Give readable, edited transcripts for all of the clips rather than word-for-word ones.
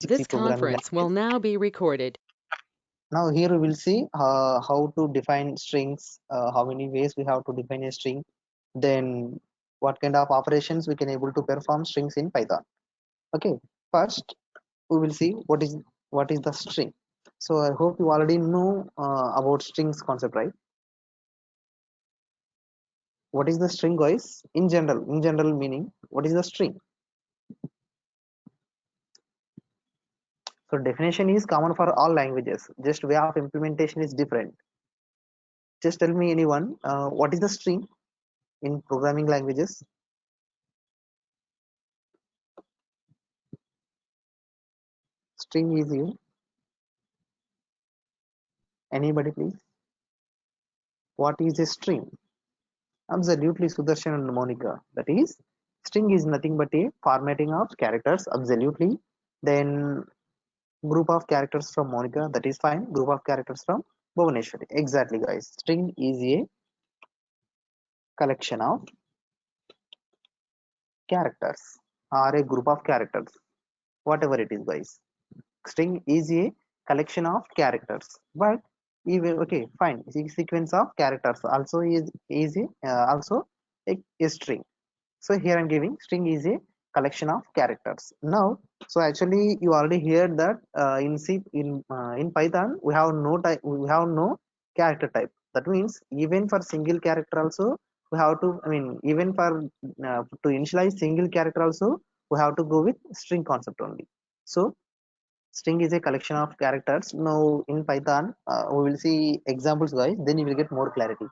This programming conference will language. now be recorded. Now here we will see how to define strings, how many ways we have to define a string, then what kind of operations we can able to perform strings in Python. Okay, first we will see what is the string. So I hope you already know about strings concept, right? What is the string, guys? In general meaning, what is the string? So definition is common for all languages, just way of implementation is different. Just tell me anyone, what is the string in programming languages? String is you. Anybody please? What is a string? Absolutely, Sudarshan and Monica. That is, string is nothing but a formatting of characters. Absolutely. Then group of characters from Monica. That is fine. Group of characters from Bhuvaneshwari. Exactly, guys. String is a collection of characters or a group of characters. Whatever it is, guys. String is a collection of characters. But even okay, fine. Sequence of characters also is also a string. So here I'm giving string is a collection of characters. Now, so actually you already heard that in C in Python we have no type, we have no character type. That means even for single character also we have to, I mean, even for to initialize single character also we have to go with string concept only. So string is a collection of characters. Now in Python we will see examples, guys, then you will get more clarity.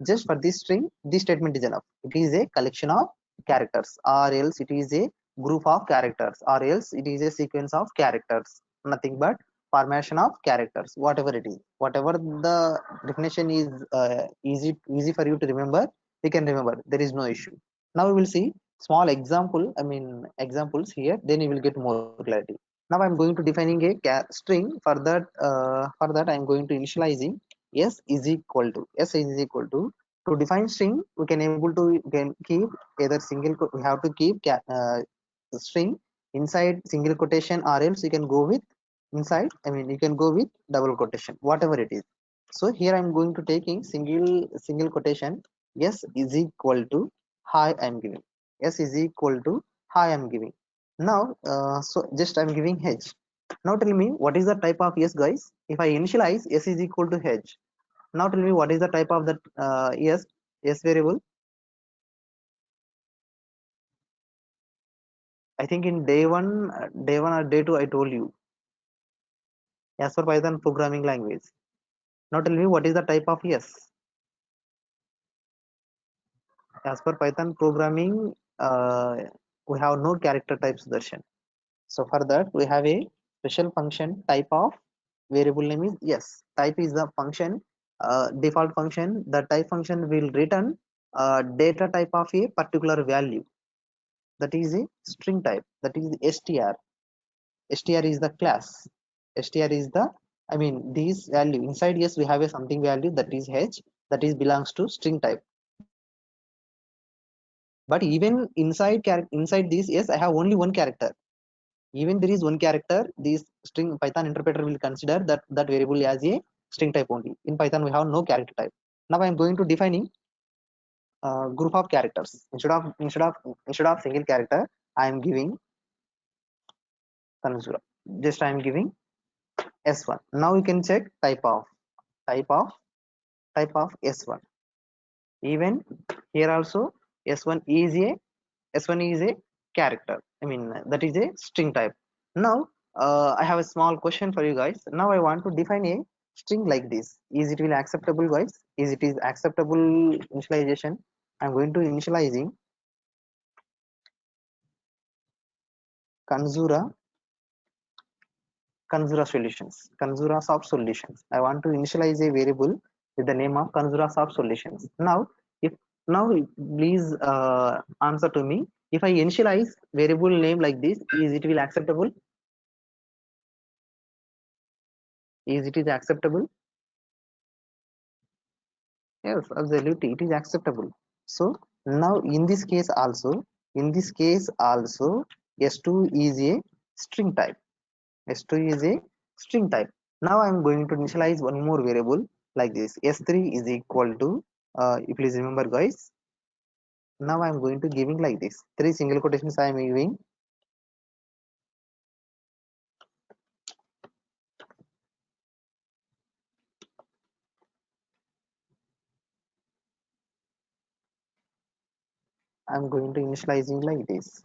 Just for this string, this statement is enough. It is a collection of characters, or else it is a group of characters, or else it is a sequence of characters. Nothing but formation of characters, whatever it is, whatever the definition is easy for you to remember, you can remember, there is no issue. Now we will see small example, I mean examples here, then you will get more clarity. Now I'm going to defining a string. For that I'm going to initializing s is equal to to define string we can able to can keep either we have to keep string inside single quotation, or else you can go with inside, I mean you can go with double quotation, whatever it is. So here I'm going to taking single quotation. S is equal to hi I'm giving. S is equal to hi I'm giving. Now so just I'm giving h. Now tell me what is the type of s, guys. If I initialize s is equal to h, now tell me what is the type of that s variable. I think in day one or day two I told you, as for Python programming language. Now tell me what is the type of s. As per Python programming, we have no character types version. So for that we have a special function type of variable name is yes. Type is the function, default function. The type function will return data type of a particular value. That is a string type. That is str. Str is the class. Str is the, I mean this value inside yes we have a something value that is h, that is belongs to string type. But even inside this yes I have only one character. Even there is one character, this string Python interpreter will consider that variable as a string type only. In Python we have no character type. Now I am going to defining group of characters. Instead of single character I am giving consura. Just I am giving s1. Now you can check type of type of s1. Even here also s1 is a s1 is a character, I mean that is a string type. Now I have a small question for you guys. Now I want to define a string like this. Is it will acceptable, guys? Is it is acceptable initialization? I'm going to initializing Kanzura Kanzura soft solutions. I want to initialize a variable with the name of Kanzura soft solutions. Now if now please answer to me, if I initialize variable name like this, is it will acceptable? Is it is acceptable? Yes, absolutely, it is acceptable. So now in this case also s2 is a string type. S2 is a string type. Now I'm going to initialize one more variable like this. S3 is equal to, please remember guys, now I'm going to giving like this. Three single quotations I am giving. I'm going to initializing like this.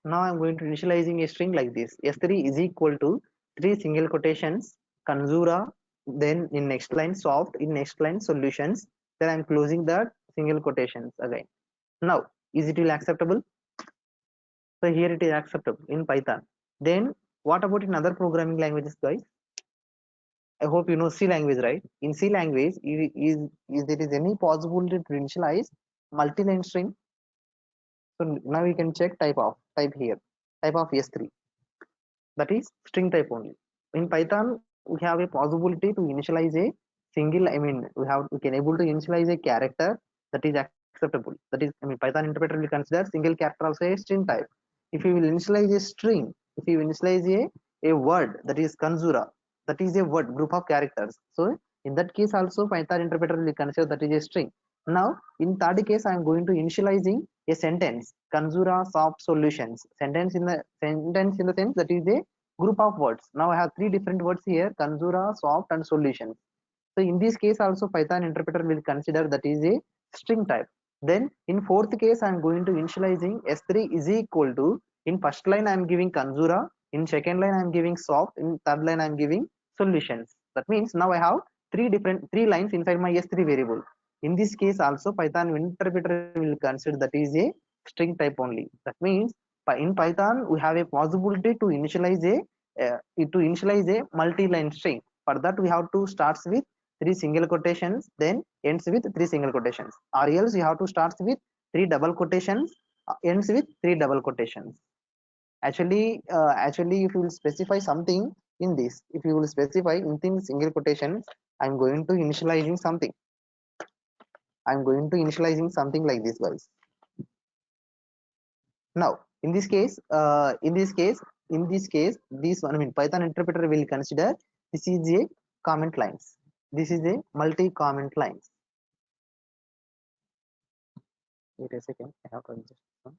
Now I'm going to initializing a string like this. S3 is equal to three single quotations, Kanzura, then in next line soft, in next line solutions, then I'm closing the single quotations again. Now, is it will acceptable? So here it is acceptable in Python. Then what about in other programming languages, guys? I hope you know C language, right? In C language, is there is any possibility to initialize multi-line string? So now you can check type here, type of S3, that is string type only. In Python, we have a possibility to initialize a single. I mean, we can able to initialize a character that is acceptable. That is, I mean, Python interpreter will consider single character also a string type. If you will initialize a string, if you initialize a word that is Kanzura, that is a word group of characters. So in that case also Python interpreter will consider that is a string. Now in third case, I am going to initializing a sentence, Kanzura soft solutions. Sentence in the sense that is a group of words. Now I have three different words here, Kanzura, soft, and solutions. So in this case also Python interpreter will consider that is a string type. Then in fourth case, I am going to initializing S3 is equal to, in first line I am giving Kanzura, in second line I am giving soft, in third line I am giving solutions. That means now I have three lines inside my S3 variable. In this case also Python interpreter will consider that is a string type only. That means in Python we have a possibility to initialize a multi-line string. For that we have to start with three single quotations, then ends with three single quotations, or else you have to start with three double quotations, ends with three double quotations. Actually if you will specify something in this, if you will specify in single quotations, I'm going to initializing something, like this, guys. Now in this case this one, I mean, Python interpreter will consider this is a comment lines, this is a multi comment lines. Wait a second, I have to adjust this one.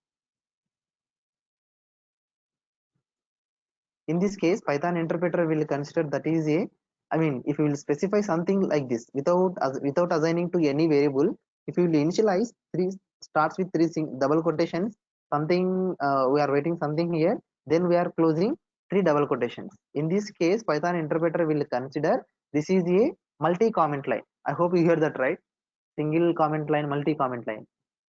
In this case Python interpreter will consider that is a, I mean, if you will specify something like this without assigning to any variable, if you will initialize three, starts with double quotations, something, we are waiting something here, then we are closing three double quotations. In this case Python interpreter will consider this is a multi comment line. I hope you hear that, right? Single comment line, multi comment line.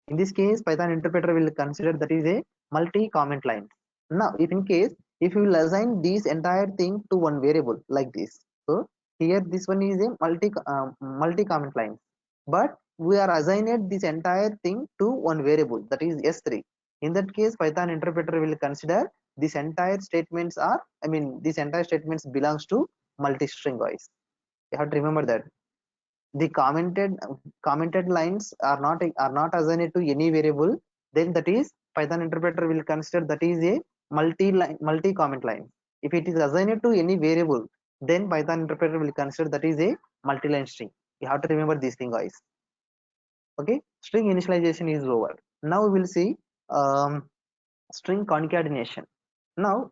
In this case Python interpreter will consider that is a multi comment line. Now if in case, if you will assign this entire thing to one variable like this, so here this one is a multi comment line, but we are assigned this entire thing to one variable, that is S3. In that case Python interpreter will consider this entire statements are, I mean, this entire statements belongs to multi string, guys. You have to remember that the commented lines are not assigned to any variable, then that is Python interpreter will consider that is a multi comment line. If it is assigned to any variable, then Python interpreter will consider that is a multi-line string. You have to remember this thing, guys. Okay, string initialization is over. Now we will see um, string concatenation. Now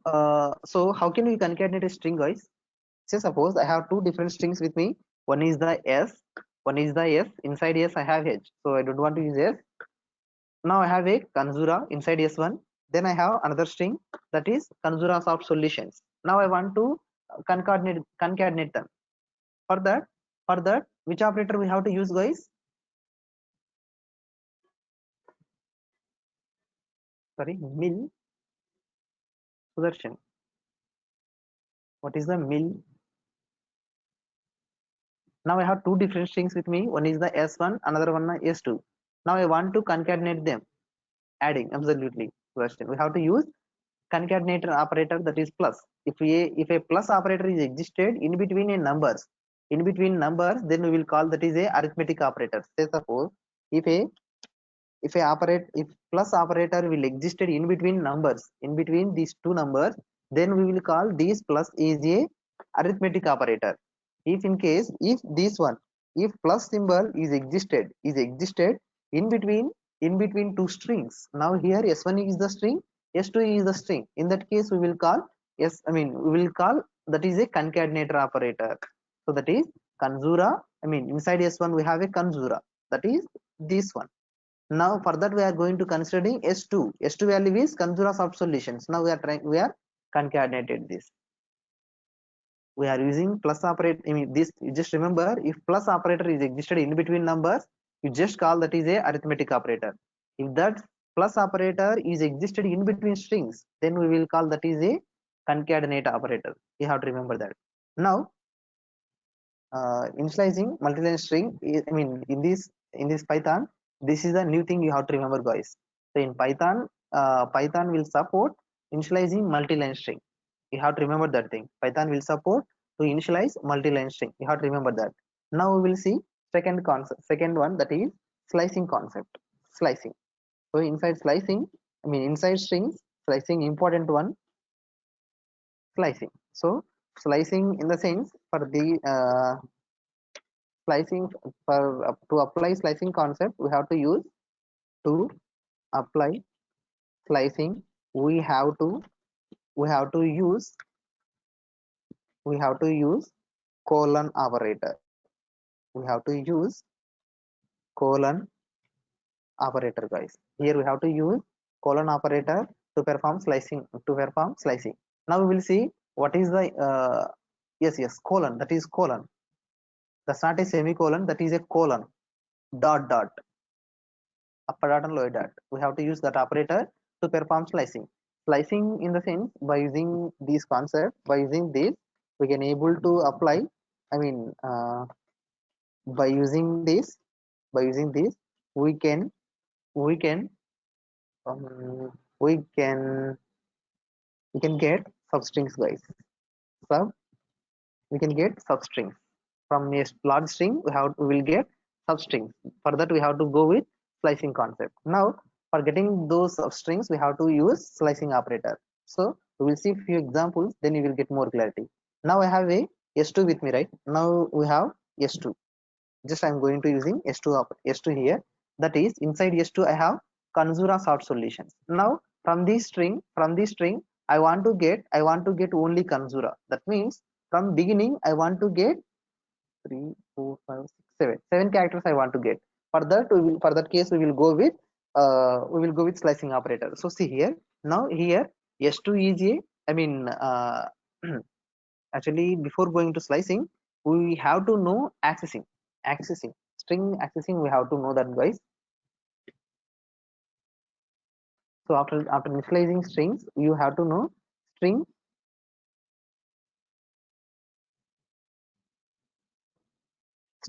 so how can we concatenate a string, guys? Say suppose I have two different strings with me. One is the S, one is the S. Inside S I have H, so I don't want to use S. Now I have a Kanzura inside S1. Then I have another string that is Kanzura soft solutions. Now I want to concatenate them. For that, which operator we have to use, guys? Sorry, mill. Sudarshan, what is the mill? Now I have two different strings with me. One is the S1, another one is S2. Now I want to concatenate them, adding absolutely question. We have to use concatenator operator, that is plus. If a plus operator is existed in between numbers, then we will call that is a arithmetic operator. Say suppose if a if plus operator will existed in between numbers, in between these two numbers, then we will call this plus is a arithmetic operator. If in case if this one, if plus symbol is existed in between two strings, now here s1 is the string, s2 is the string, in that case we will call we will call that is a concatenator operator. So that is consura, inside s1 we have a consura, that is this one. Now for that we are going to considering s2. S2 value is consura sort solutions. Now we are concatenated this. We are using plus operator. This, you just remember, if plus operator is existed in between numbers, you just call that is a arithmetic operator. If that plus operator is existed in between strings, then we will call that is a concatenate operator. You have to remember that. Now initializing multi-line string in this Python, this is a new thing you have to remember, guys. So in Python, Python will support initializing multi-line string. You have to remember that thing. Python will support to initialize multi-line string. You have to remember that. Now we will see second one, that is slicing concept. Slicing. So inside slicing, inside strings, slicing important one, slicing. So slicing in the sense for the slicing, for to apply slicing concept, we have to use, to apply slicing, we have to we have to use we have to use colon operator. We have to use colon operator, guys. Here we have to use colon operator to perform slicing. Now we will see what is the yes, colon, that is colon. That's not a semicolon, that is a colon. Dot, upper dot and lower dot. We have to use that operator to perform slicing. Slicing in the sense, by using this concept, by using this, we can able to apply, I mean by using this, we can we can um, we can we can get substrings, guys. Sub We can get substrings from a large string. We will get substrings. For that we have to go with slicing concept. Now for getting those substrings, we have to use slicing operator. So we will see few examples, then you will get more clarity. Now I have a s2 with me, right? Now we have s2. Just I'm going to using s2 here. That is inside s2 I have consura sort solutions. Now from this string I want to get only consura. That means from beginning I want to get 3 4 5 6 7 characters I want to get. For that case we will go with slicing operator. So see here, now here s2 is a actually before going to slicing, we have to know accessing string accessing, we have to know that, guys. So after initializing strings, you have to know string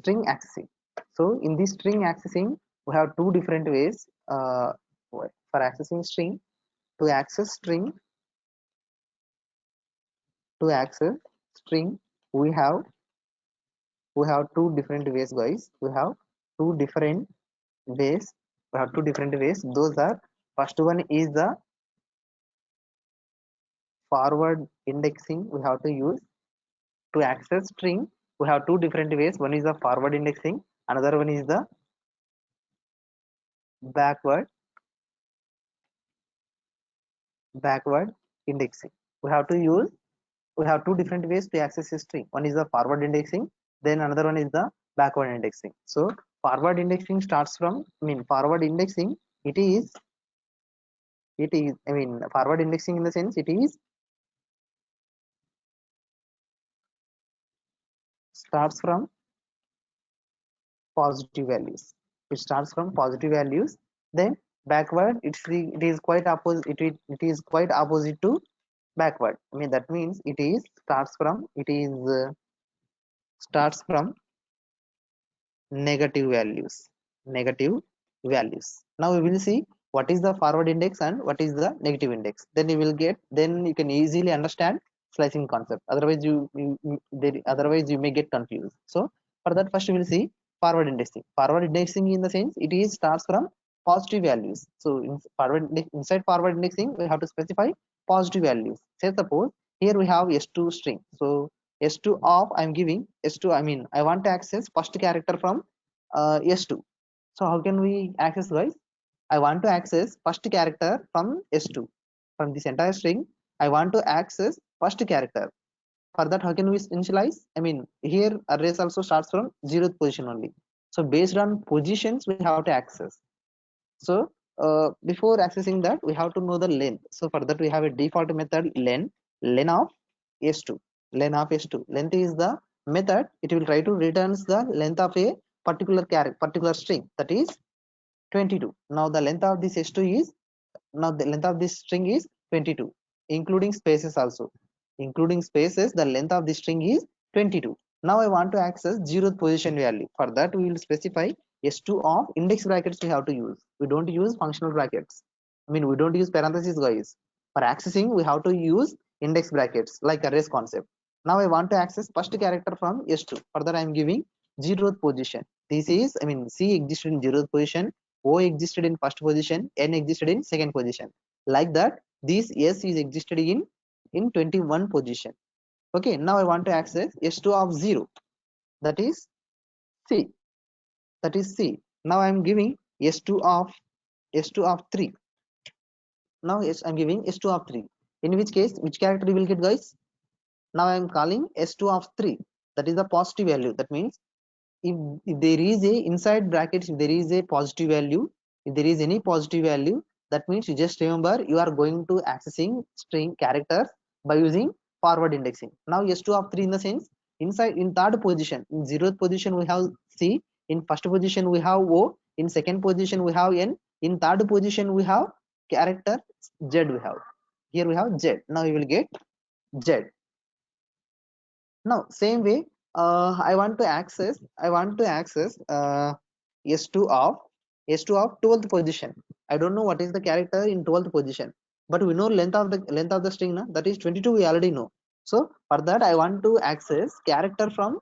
accessing. So in this string accessing, we have two different ways for accessing string. To access string, we have two different ways, guys. We have two different ways. Those are, first one is the forward indexing. We have to use to access string. We have two different ways. One is the forward indexing, another one is the backward indexing. We have two different ways to access a string. One is the forward indexing, then another one is the backward indexing. So forward indexing starts from, forward indexing, forward indexing in the sense, it is starts from positive values. Then backward, it is quite opposite. It is quite opposite to backward. That means it is starts from negative values. Negative values. Now we will see what is the forward index and what is the negative index. Then you will get, then you can easily understand slicing concept. Otherwise otherwise you may get confused. So for that, first we will see forward indexing. Forward indexing in the sense it is starts from positive values. So inside forward indexing we have to specify positive values. Say suppose here we have s2 string. So s2 of I'm giving s2, I mean I want to access first character from s2. So how can we access, guys? I want to access first character from s2. From this entire string I want to access first character. For that, how can we initialize? I mean here arrays also starts from 0th position only. So based on positions we have to access. So before accessing that we have to know the length. So for that we have a default method len of s2. Len of s2, length is the method. It will try to returns the length of a particular character, particular string, that is 22. Now the length of this s2 is, now the length of this string is 22, including spaces also. Including spaces, the length of this string is 22. Now I want to access 0th position value. For that we will specify s2 of index brackets we have to use. We don't use functional brackets. I mean we don't use parentheses, guys. For accessing we have to use index brackets like arrays concept. Now I want to access first character from s2. For that I am giving 0th position. This is, I mean c existed in 0th position, O existed in first position, N existed in second position. Like that, this S is existed in 21 position. Okay, now I want to access S2 of 0. That is C. That is C. Now I am giving S2 of 3. Now yes, I'm giving S2 of 3. In which case, which character you will get, guys? Now I am calling S2 of 3. That is the positive value. That means if there is a inside brackets, if there is a positive value, if there is any positive value, that means you just remember you are going to accessing string characters by using forward indexing. Now s2 of 3 in the sense inside in third position, in 0th position we have c, in first position we have o, in second position we have n, in third position we have character z. We have here we have z. Now you will get z. Now same way, I want to access s2 of 12th position. I don't know what is the character in 12th position, but we know length of the string na? That is 22, we already know. So for that I want to access character from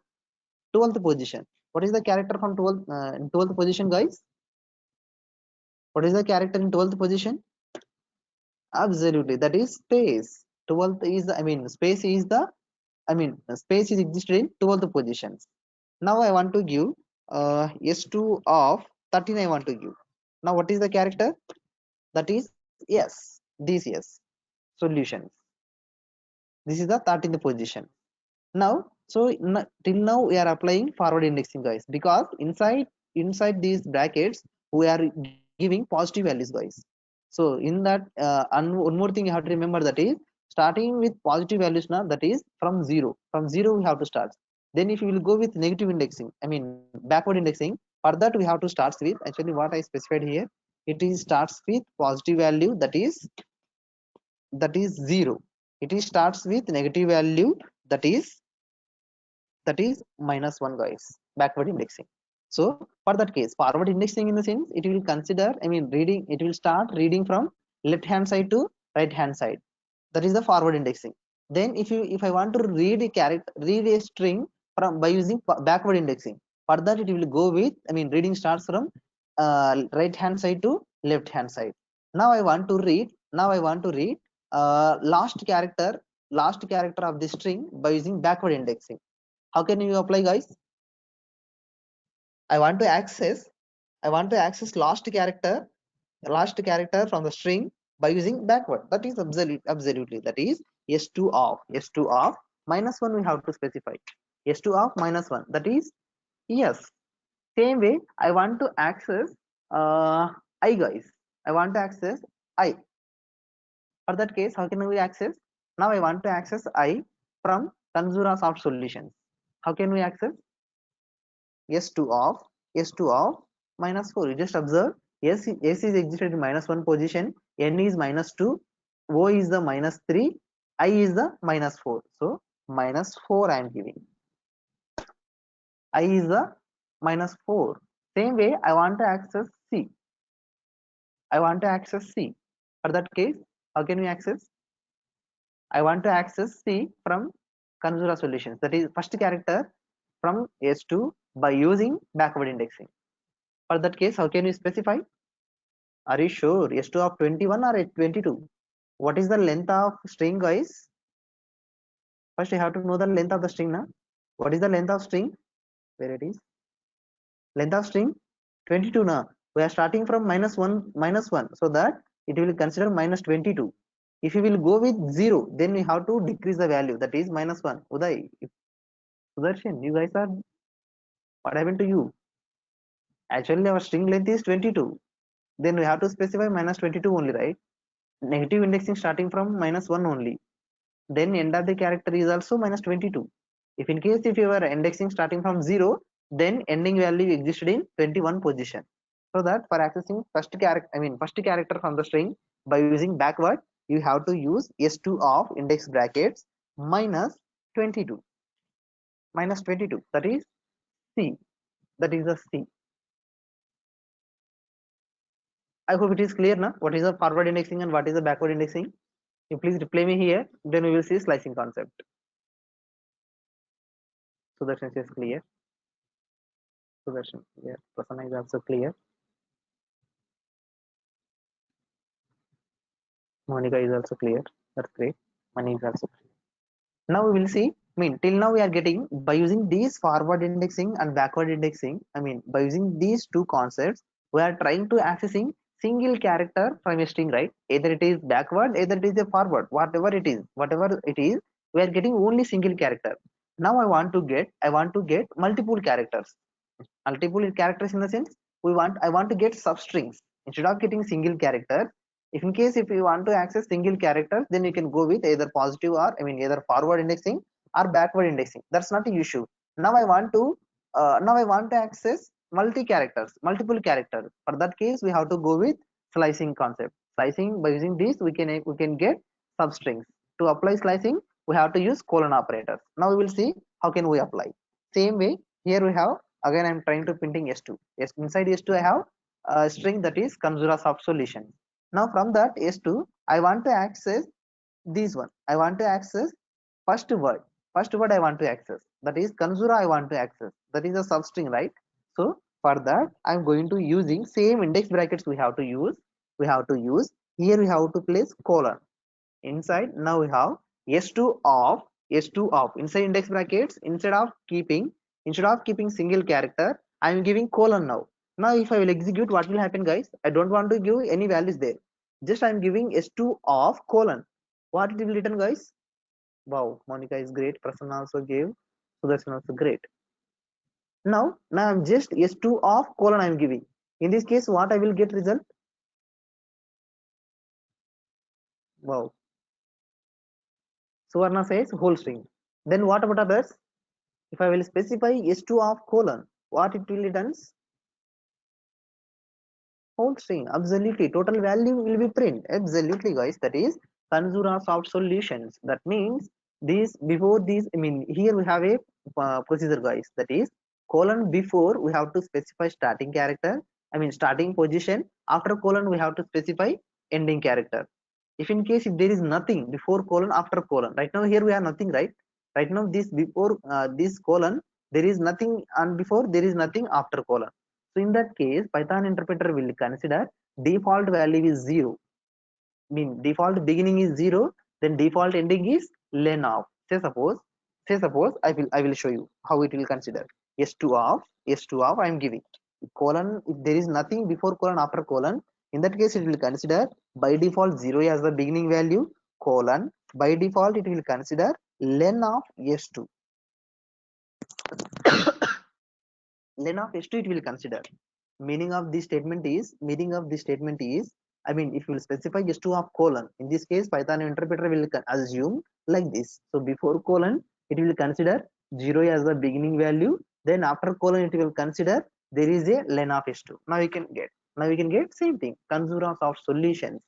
12th position. What is the character from 12th position, guys? What is the character in 12th position? Absolutely, that is space. 12th is the, I mean space is the, I mean space is existed in 12th positions. Now I want to give s2 of 13. I want to give. Now what is the character? That is yes, this yes. Solutions. This is the 13th position. Now so till now we are applying forward indexing, guys, because inside these brackets we are giving positive values, guys. So in that one more thing you have to remember, that is starting with positive values now, that is from 0. From 0 we have to start. Then if you will go with negative indexing, I mean backward indexing, for that we have to start with, actually what I specified here, it is starts with positive value, that is 0. It is starts with negative value, that is -1, guys. Backward indexing. So for that case, forward indexing in the sense it will consider, I mean reading, it will start reading from left hand side to right hand side. That is the forward indexing. Then if I want to read a character, read a string from by using backward indexing, for that it will go with, I mean reading starts from right hand side to left hand side. Now I want to read, last character of the string by using backward indexing. How can you apply, guys? I want to access last character from the string by using backward. That is absolutely, that is s2 of -1 we have to specify. S2 of -1, that is yes. Same way I want to access I, guys. I want to access I. For that case, how can we access? Now I want to access I from Tanzura Soft Solutions. How can we access? S2 of -4. You just observe S is existed in -1 position, N is -2, O is the -3, I is the -4. So -4 I am giving. I is the minus 4. Same way, I want to access C. I want to access C. For that case, how can we access? I want to access C from Kanzura solutions. That is first character from S2 by using backward indexing. For that case, how can we specify? Are you sure? S2 of 21 or 22? What is the length of string, guys? First, you have to know the length of the string. Now, what is the length of string? Where it is? Length of string 22. Now we are starting from -1, so that it will consider minus 22. If you will go with 0, then we have to decrease the value, that is -1. Uday, Sudarshan, you guys are, what happened to you? Actually our string length is 22, then we have to specify minus 22 only, right? Negative indexing starting from -1 only, then end of the character is also minus 22. If in case if you are indexing starting from 0, then ending value existed in 21 position. So that for accessing first character from the string by using backward, you have to use s2 of index brackets minus 22. Minus 22, that is C. That is the C. I hope it is clear now. What is the forward indexing and what is the backward indexing? You please reply me here, then we will see slicing concept. So that is clear. Sudarshan, yeah, Prasanna is also clear. Monica is also clear. That's great. Mani is also clear. Now we will see. I mean, till now we are getting by using these forward indexing and backward indexing. I mean, by using these two concepts, we are trying to accessing single character from a string, right? Either it is backward, either it is a forward. Whatever it is, we are getting only single character. Now I want to get multiple characters. Multiple characters in the sense I want to get substrings instead of getting single character. If in case if you want to access single characters, then you can go with either positive or either forward indexing or backward indexing. That's not an issue. Now I want to access multiple characters. For that case, we have to go with slicing concept. Slicing, by using this we can get substrings. To apply slicing, we have to use colon operators. Now we will see how can we apply. Same way, here we have, again I'm trying to printing s2. Yes, inside s2 I have a string that is Kanzura soft solution. Now from that s2 I want to access this one. I want to access first word. First word I want to access, that is Kanzura I want to access, that is a substring, right? So for that I'm going to using same index brackets we have to use here. We have to place colon inside. Now we have s2 of inside index brackets. Instead of keeping single character, I am giving colon. Now if I will execute, what will happen, guys? I don't want to give any values there, just I am giving s2 of colon. What it will return, guys? Wow, Monica is great. Prasanna also gave, so that's also great. Now I'm just s2 of colon I'm giving. In this case, what I will get result? Wow, Suvarna says whole string. Then what about others? If I will specify s2 of colon, what it will return? Whole string. Absolutely, total value will be print. Absolutely, guys, that is Kanzura soft solutions. That means this before this, here we have a procedure, guys, that is colon. Before we have to specify starting character, starting position. After colon we have to specify ending character. If in case if there is nothing before colon, after colon, right now here we have nothing, right? Right now this before this colon there is nothing, and before there is nothing after colon. So in that case, Python interpreter will consider default value is 0. Default beginning is 0, then default ending is len of. Say suppose I will show you how it will consider. S2 of I am giving colon. If there is nothing before colon, after colon, in that case it will consider by default 0 as the beginning value, colon. By default it will consider len of s2. Len of s2 it will consider. Meaning of this statement is if you will specify s2 of colon, in this case Python interpreter will assume like this. So before colon it will consider 0 as the beginning value, then after colon it will consider there is a len of s2. Now we can get same thing, Kanzura soft solutions.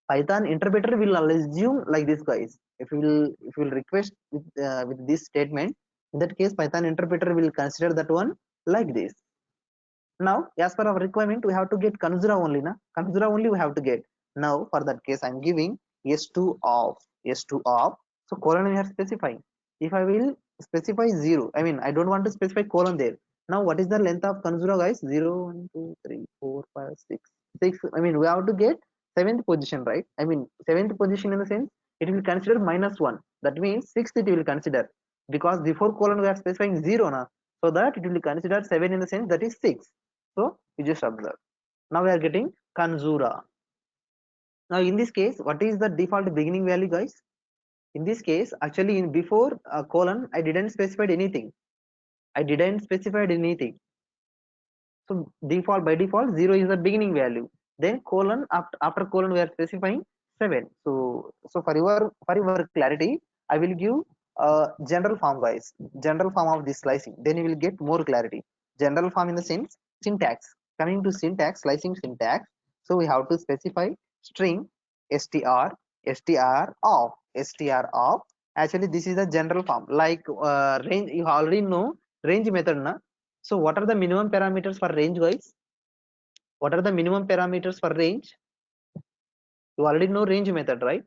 Python interpreter will assume like this, guys. If you will request with this statement, in that case Python interpreter will consider that one like this. Now as per our requirement we have to get Kanzura only, na Kanzura only we have to get. Now for that case I'm giving s2 of s2 of, so colon we are specifying. If I will specify 0, I mean I don't want to specify colon there. Now what is the length of Kanzura, guys? 0 1 2 3 4 5 6 6, I mean we have to get seventh position, right? I mean seventh position in the sense it will consider -1, that means sixth it will consider, because before colon we are specifying 0 na, so that it will consider 7 in the sense that is 6. So you just observe. Now we are getting Kanzura. Now in this case what is the default beginning value, guys? In this case actually in before colon I didn't specify anything. I didn't specify anything. So default, by default 0 is the beginning value, then colon, after colon we are specifying 7. So for your clarity I will give general form, guys, general form of this slicing, then you will get more clarity. General form in the sense syntax. Coming to syntax, slicing syntax, so we have to specify string str of. Actually this is the general form, like range you already know range method na. So what are the minimum parameters for range, guys? What are the minimum parameters for range? You already know range method, right?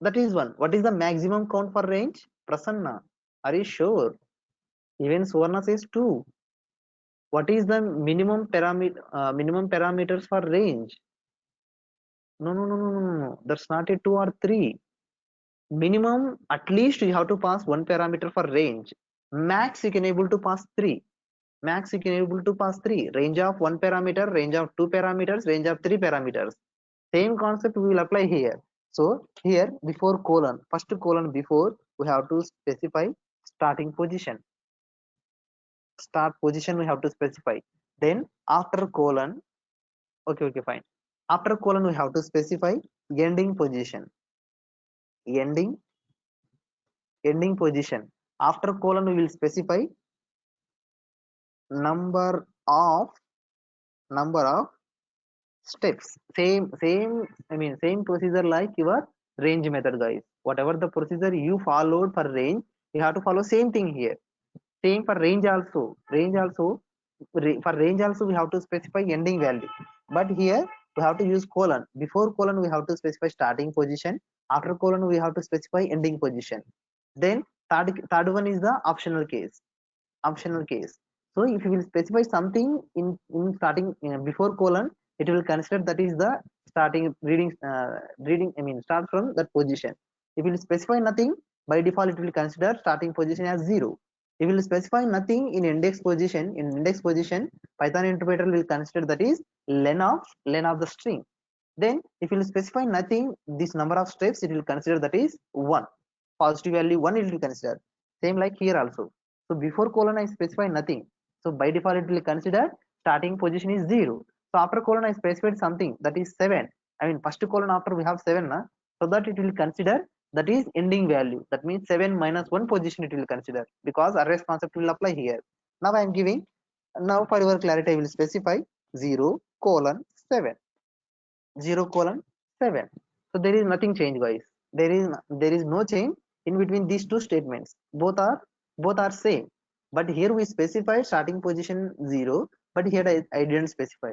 That is one. What is the maximum count for range? Prasanna, are you sure? Even Suvarna says 2. What is the minimum parameters for range? No, no, no, no, no, no. That's not a 2 or 3. Minimum, at least you have to pass one parameter for range. Max you can able to pass 3. Max you can able to pass 3. Range of 1 parameter, range of 2 parameters, range of 3 parameters. Same concept we will apply here. So here before colon, first colon before we have to specify starting position. Start position we have to specify. Then after colon, okay, fine. After colon we have to specify ending position. Ending position. After colon we will specify number of steps. Same procedure like your range method, guys. Whatever the procedure you followed for range, you have to follow same thing here. Same for range also. For range also we have to specify ending value, but here we have to use colon. Before colon we have to specify starting position, after colon we have to specify ending position. Then third one is the optional case. So if you will specify something in starting before colon, it will consider that is the starting reading, I mean start from that position. If you will specify nothing, by default it will consider starting position as 0. If you will specify nothing in index position, Python interpreter will consider that is len of the string. Then if you will specify nothing, this number of steps it will consider that is 1. Positive value 1 it will consider. Same like here also. So before colon I specify nothing, so by default it will consider starting position is 0. So after colon I specified something, that is 7. I mean first colon after we have 7 na, so that it will consider that is ending value, that means 7 minus 1 position it will consider, because arrays concept will apply here. Now I am giving, now for your clarity I will specify 0 colon 7, 0 colon 7. So there is nothing change, guys. There is no change in between these two statements. Both are same, but here we specify starting position 0, but here I didn't specify,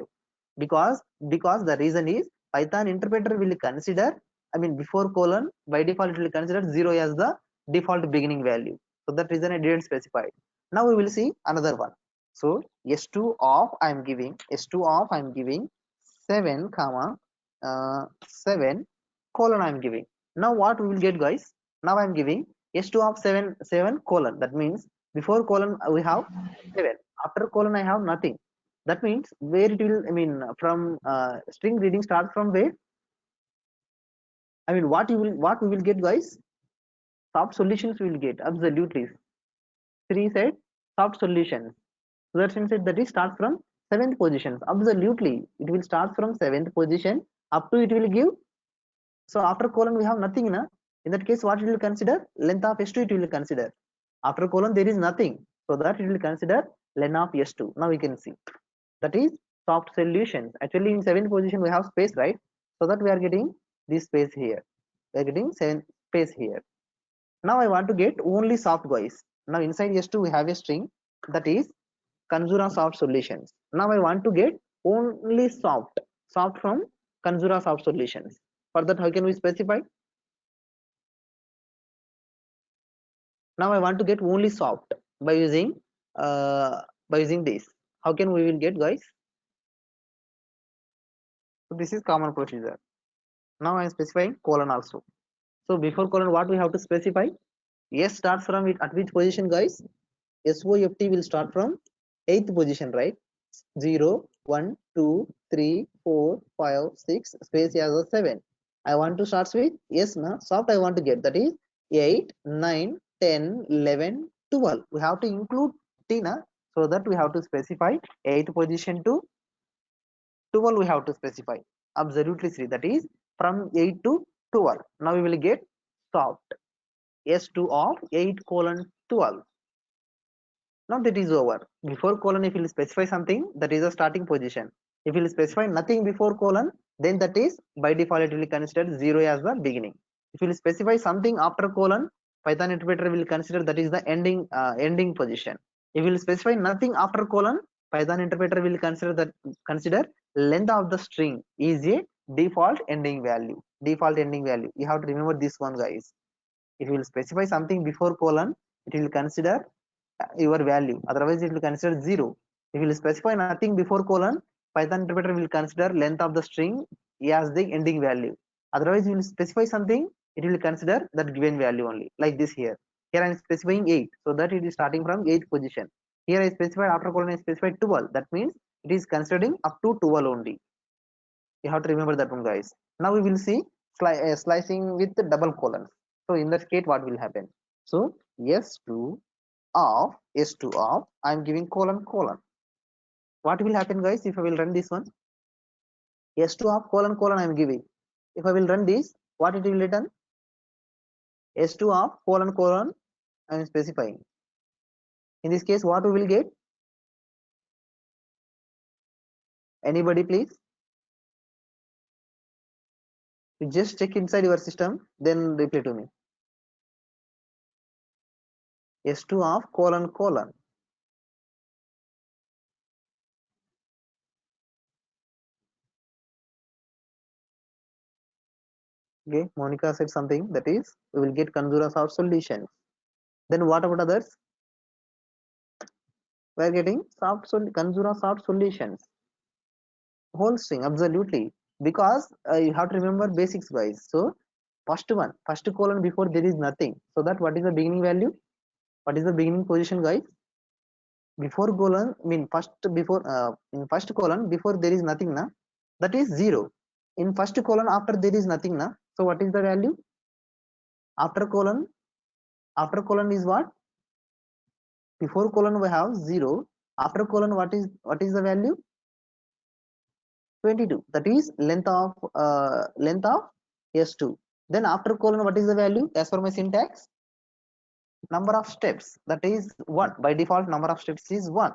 because the reason is Python interpreter will consider, I mean before colon by default it will consider 0 as the default beginning value. So that reason I didn't specify. Now we will see another one. So s2 of I am giving 7 comma 7 colon I am giving. Now what we will get, guys? Now I am giving s2 of 7 colon, that means before colon we have 7, after colon I have nothing. That means where it will, I mean from string reading starts from where, I mean what we will get, guys? Soft solutions we will get, absolutely. 3 said soft solutions. Sudarshan said that it starts from 7th position, absolutely. It will start from 7th position up to it will give. So after colon we have nothing na. In that case what it will consider? Length of s2 it will consider. After colon there is nothing, so that it will consider len of s2. Now we can see that is soft solutions. Actually in 7th position we have space, right? So that we are getting this space here. We are getting 7 space here. Now I want to get only soft, guys. Now inside s2 we have a string, that is Kanzura Soft Solutions. Now I want to get only soft from Kanzura Soft Solutions. For that, how can we specify? Now I want to get only soft by using this. How can we will get, guys? So this is common procedure. Now I am specifying colon also. So before colon, what we have to specify? S starts from it at which position, guys? SOFT will start from 8th position, right? 0, 1, 2, 3, 4, 5, 6, space as a 7. I want to start with yes, na soft I want to get, that is 8, 9, 10, 11, 12. We have to include T, na, so that we have to specify 8th position to 12 we have to specify. Absolutely, Sri, that is from 8 to 12. Now we will get soft S2 of 8 colon 12. Now that is over. Before colon, if you will specify something, that is a starting position. If you will specify nothing before colon, then that is by default it will be considered 0 as the beginning. If you will specify something after colon, Python interpreter will consider that is the ending position. If you will specify nothing after colon, Python interpreter will consider length of the string is a default ending value. Default ending value. You have to remember this one, guys. If you will specify something before colon, it will consider your value, otherwise it will consider 0. If you will specify nothing before colon, Python interpreter will consider length of the string as the ending value. Otherwise you will specify something, it will consider that given value only, like this. Here I am specifying 8, so that it is starting from 8th position. Here I specified after colon I specified 12, that means it is considering up to 12 only. You have to remember that one, guys. Now we will see slicing with the double colons. So in that case what will happen? So S2 of S2 of I am giving colon colon. What will happen, guys, if I will run this one? S2 of colon colon I am giving. If I will run this, what it will return? S2 of colon colon I am specifying. In this case, what we will get? Anybody, please? You just check inside your system, then reply to me. S2 of colon colon. Okay, Monica said something, that is we will get Kanzura Soft Solutions. Then what about others? We are getting Kanzura Soft Solutions. Whole string, absolutely, because you have to remember basics, guys. So first colon before there is nothing, so that what is the beginning value? What is the beginning position, guys? Before colon mean first before in first colon before there is nothing, na, that is 0. In first colon after there is nothing, na, so what is the value? After colon is what? Before colon we have 0, after colon what is the value? 22. That is length of S2. Then after colon what is the value as per my syntax? Number of steps, that is 1. By default number of steps is 1.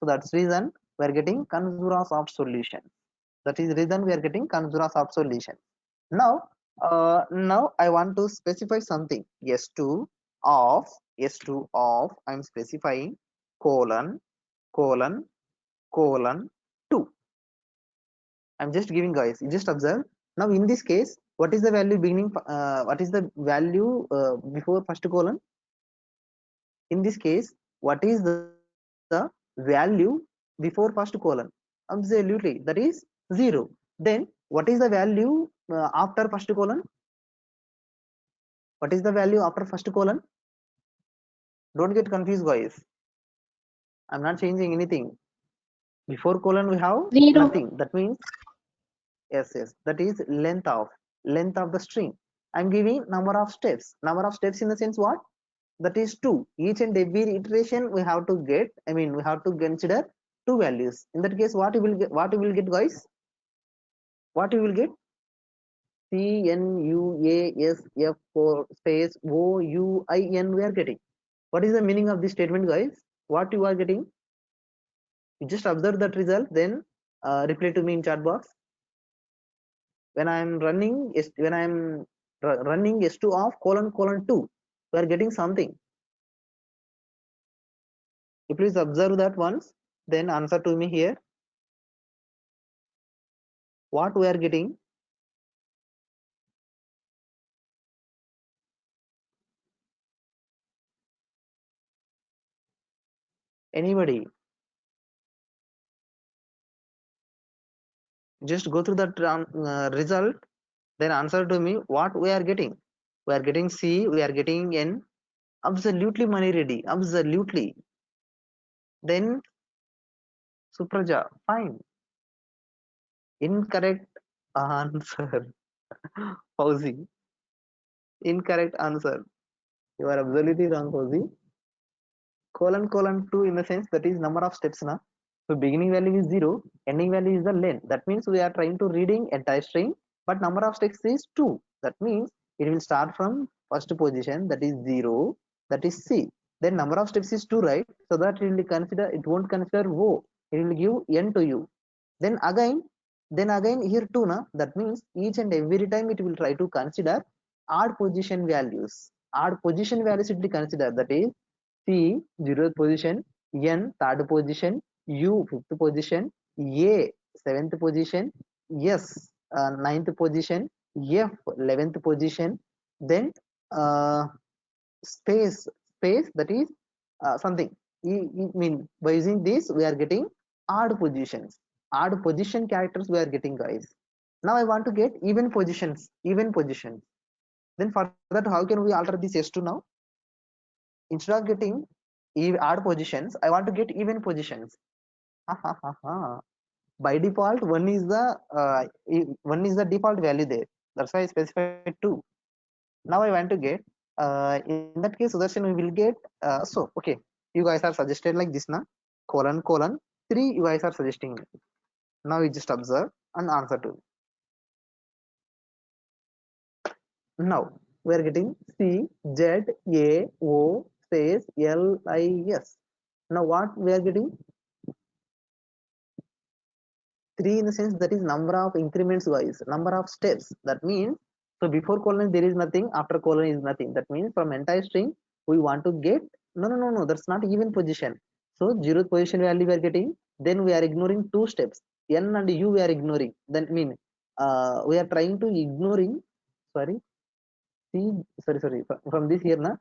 So that's reason we are getting Kanzura Soft Solution. That is reason we are getting Kanzura Soft Solution. Now I want to specify something. S2 of I'm specifying colon colon colon 2. I'm just giving, guys, you just observe. Now in this case, what is the value beginning, what is the value before first colon? In this case, what is the value before first colon? Absolutely, that is 0. Then what is the value after first colon? What is the value after first colon? Don't get confused, guys. I'm not changing anything. Before colon we have 0. nothing. That means yes, that is length of the string. I'm giving number of steps. Number of steps in the sense what? That is 2. Each and every iteration we have to get, we have to consider 2 values. In that case, what you will get, guys? What you will get? CNUASF space OUIN we are getting. What is the meaning of this statement, guys? What you are getting? You just observe that result, then reply to me in chat box. When I am running S2 of colon 2, we are getting something. You please observe that once. Then answer to me here. What we are getting? Anybody? Just go through the result. Then answer to me what we are getting. We are getting C. We are getting N. Absolutely money ready. Absolutely. Then Supraja. Fine. Incorrect answer. Fauzi. Incorrect answer. You are absolutely wrong, Fauzi. Colon 2 in the sense that is number of steps na. So beginning value is 0, ending value is the length. That means we are trying to reading entire string, but number of steps is 2. That means it will start from first position, that is 0, that is C. Then number of steps is 2, right? So that it will consider, it won't consider O. It will give N to you. Then again here 2 na. That means each and every time it will try to consider odd position values. Odd position values it will consider, that is C 0th position, N 3rd position, U 5th position, A 7th position, S 9th position, F 11th position, then uh, space that is something. Mean by using this we are getting odd positions, odd position characters we are getting, guys. Now I want to get even positions, even positions. Then for that, how can we alter this S2 now? Instead of getting odd positions, I want to get even positions. Ha, ha, ha, ha. By default, one is the default value there. That's why I specified 2. Now I want to get in that case, Sudarshan, we will get so okay. You guys are suggested like this na, colon 3. You guys are suggesting. Now you just observe and answer to. Now we are getting C Z A O space L I S. Now what we are getting? 3 in the sense that is number of increments wise, number of steps. That means, so before colon there is nothing, after colon is nothing. That means from entire string we want to get, no, that's not even position. So 0th position value we are getting, then we are ignoring 2 steps, N and U we are ignoring. Then mean we are trying to ignoring, sorry, C, sorry, from this here na,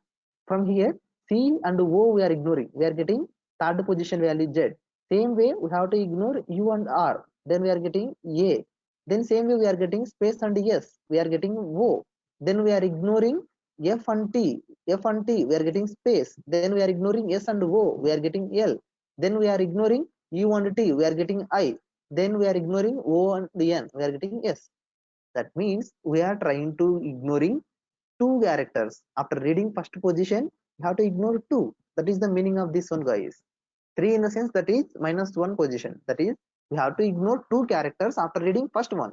from here C and O we are ignoring. We are getting 3rd position value Z. Same way we have to ignore U and R. Then we are getting A. Then same way we are getting space and S. We are getting O. Then we are ignoring F and T. F and T we are getting space. Then we are ignoring S and O. We are getting L. Then we are ignoring U and T. We are getting I. Then we are ignoring O and N. We are getting S. That means we are trying to ignoring 2 characters. After reading first position, you have to ignore 2. That is the meaning of this one, guys. 3 in the sense that is -1 position. That is, we have to ignore 2 characters after reading first one.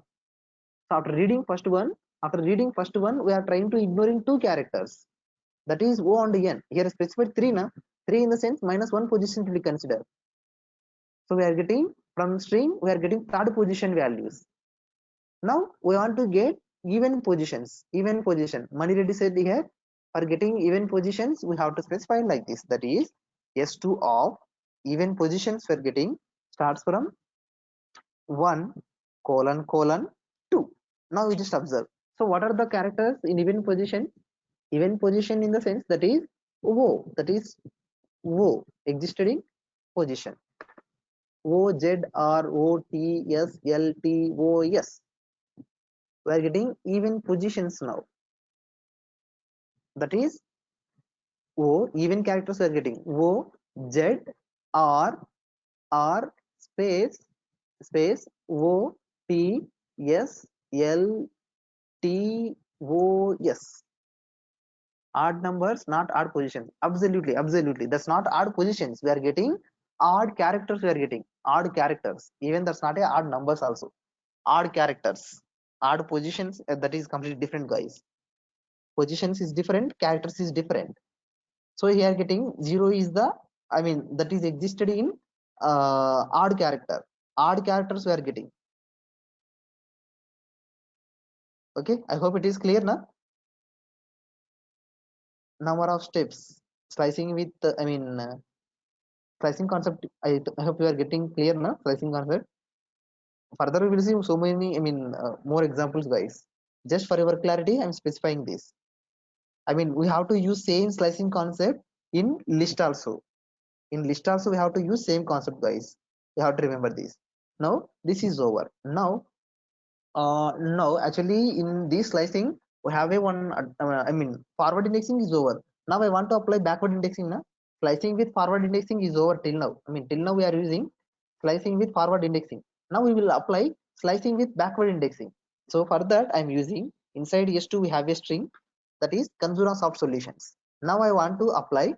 So after reading first one, we are trying to ignoring 2 characters. That is O and N. Here specified 3 na. 3 in the sense -1 position to be considered. So we are getting from string, we are getting 3rd position values. Now we want to get even positions. Even position. Money ready said here, for getting even positions we have to specify like this. That is S2 of even positions we are getting starts from 1 colon 2. Now we just observe. So what are the characters in even position? Even position in the sense that is O. That is O existed in position. O Z R O T S L T O S. We are getting even positions now. That is O, even characters we are getting O Z R space O T S L T O S. Odd numbers, not odd positions. Absolutely. That's not odd positions. We are getting odd characters. We are getting odd characters. Even that's not a odd numbers also. Odd characters, odd positions. That is completely different, guys. Positions is different. Characters is different. So here getting 0 is the, I mean that is existed in odd character. Odd characters we are getting. Okay, I hope it is clear now. Number of steps, slicing with Slicing concept, I hope you are getting clear now. Slicing concept. Further we will see so many, more examples, guys. Just for your clarity, I'm specifying this. I mean, we have to use same slicing concept in list also. In list also we have to use same concept, guys. You have to remember this. Now this is over. Now actually in this slicing we have a one, forward indexing is over. Now I want to apply backward indexing now. Slicing with forward indexing is over till now. Till now we are using slicing with forward indexing. Now we will apply slicing with backward indexing. So for that I'm using, inside s2 we have a string, that is Kanzura Soft Solutions. Now I want to apply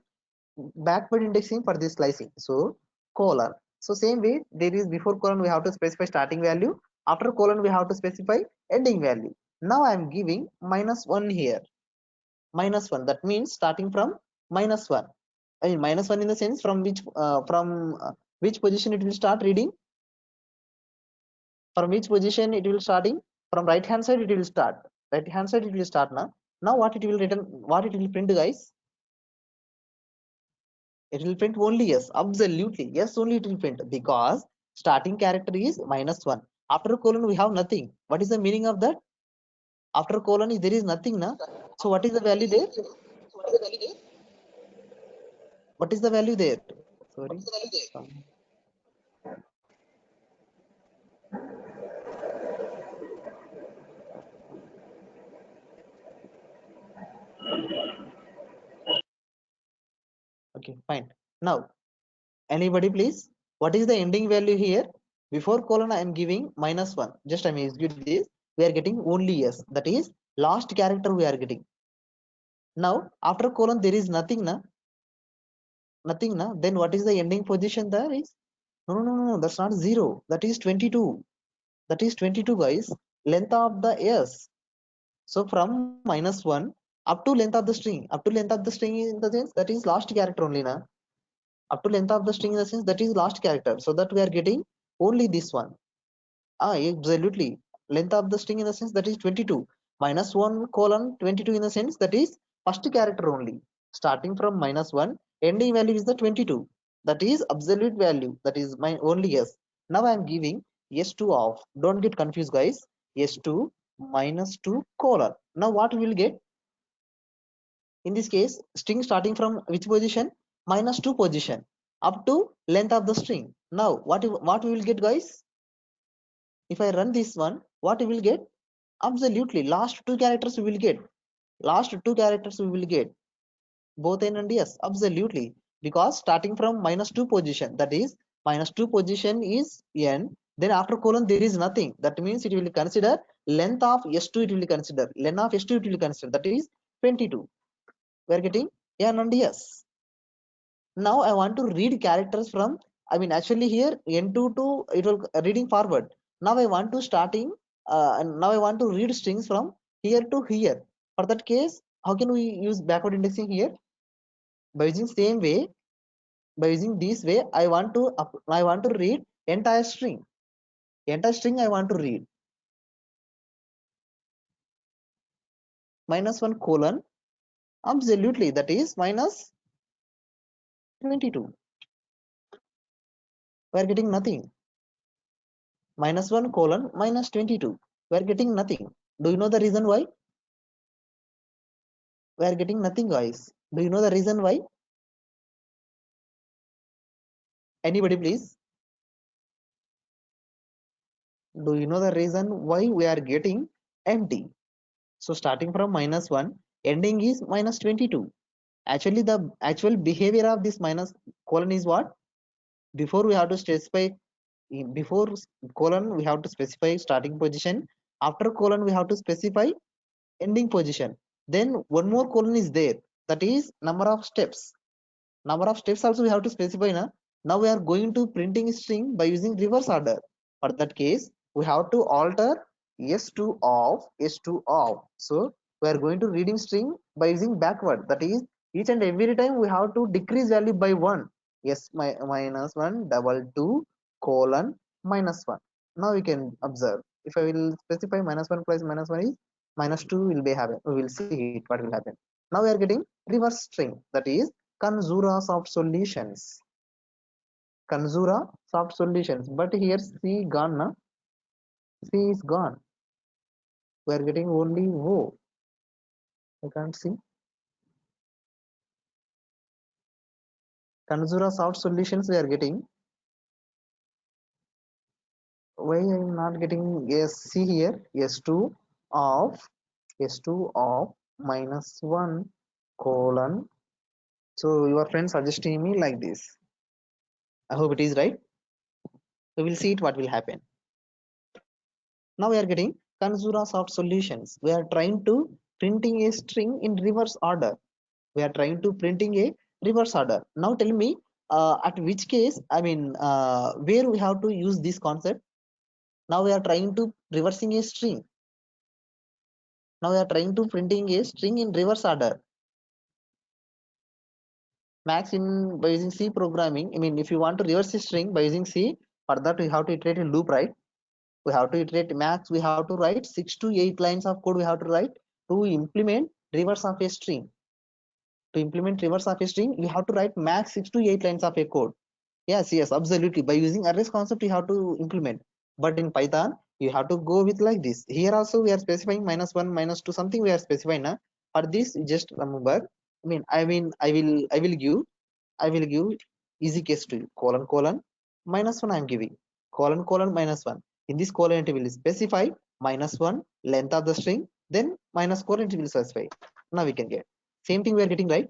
backward indexing for this slicing. So colon. So same way, there is before colon we have to specify starting value, after colon we have to specify ending value. Now I am giving -1 here. -1, that means starting from -1. I mean -1 in the sense from which position it will start reading. From which position it will starting? From right hand side it will start. Right hand side it will start now. Now what it will return? What it will print, guys? It will print only yes. Absolutely yes, only it will print, because starting character is -1. After colon we have nothing. What is the meaning of that? After colon is there is nothing now. So what is the value there? What is the value there? Sorry. Okay, fine. Now anybody please, what is the ending value here? Before colon I am giving -1. Just I may execute this. We are getting only yes, that is last character we are getting. Now after colon there is nothing na. Nothing na. Then what is the ending position there is? No, that's not 0, that is 22. That is 22, guys. Length of the s. So from -1 up to length of the string, up to length of the string in the sense that is last character only na. Up to length of the string in the sense that is last character, so that we are getting only this one. Absolutely, length of the string in the sense that is 22. -1 colon 22 in the sense that is first character only. Starting from -1, ending value is the 22. That is absolute value, that is my only yes. Now I am giving s2 off. Don't get confused, guys. S2 -2 colon. Now what we will get? In this case, string starting from which position? -2 position up to length of the string. Now what we will get, guys? If I run this one, what we will get? Absolutely last two characters we will get. Last two characters we will get both n and s. Absolutely, because starting from -2 position, that is -2 position is n, then after colon there is nothing. That means it will consider length of s2, it will consider length of s2, it will consider, that is 22. We are getting n and s. Now I want to read characters from, actually here n2 to it will reading forward. Now I want to starting, now I want to read strings from here to here. For that case, how can we use backward indexing here? By using same way, by using this way, I want to read entire string. Entire string I want to read. -1 colon, absolutely, that is -22. We are getting nothing. -1 colon -22. We are getting nothing. Do you know the reason why? We are getting nothing, guys. Do you know the reason why? Anybody please? Do you know the reason why we are getting empty? So starting from -1, ending is -22. Actually the actual behavior of this minus colon is what? Before we have to specify, before colon we have to specify starting position, after colon we have to specify ending position, then one more colon is there, that is number of steps. Number of steps also we have to specify na. Now we are going to printing string by using reverse order. For that case, we have to alter s2 of s2 of. So we are going to reading string by using backward, that is each and every time we have to decrease value by 1. Yes, -1 double 2 colon -1. Now you can observe, if I will specify -1 plus -1 is -2 will be happen, we will see it what will happen. Now we are getting reverse string, that is Kanzura Soft Solutions. Kanzura soft solutions, but here C gone, na? C is gone. We are getting only O. I can't see. Kanzura soft solutions we are getting. Why I am not getting? Yes, see here. S2 of S2 of -1 colon. So your friend suggesting me like this. I hope it is right. We will see it what will happen. Now we are getting Kanzura soft solutions. We are trying to printing a string in reverse order. We are trying to printing a reverse order. Now tell me at which case, I mean, where we have to use this concept. Now we are trying to reversing a string. Now we are trying to printing a string in reverse order. Max in by using C programming. I mean, if you want to reverse a string by using C, for that we have to iterate a loop, right? We have to iterate max. We have to write 6 to 8 lines of code. We have to write to implement reverse of a string. To implement reverse of a string, we have to write max 6 to 8 lines of a code. Yes, yes, absolutely. By using arrays concept, you have to implement. But in Python, you have to go with like this. Here also we are specifying -1, -2, something we are specifying. Na? For this, just remember. I will give easy case to you. Colon colon -1. I am giving colon colon -1. In this colon, it will specify -1 length of the string. Then minus colon it will specify. Now we can get same thing we are getting, right?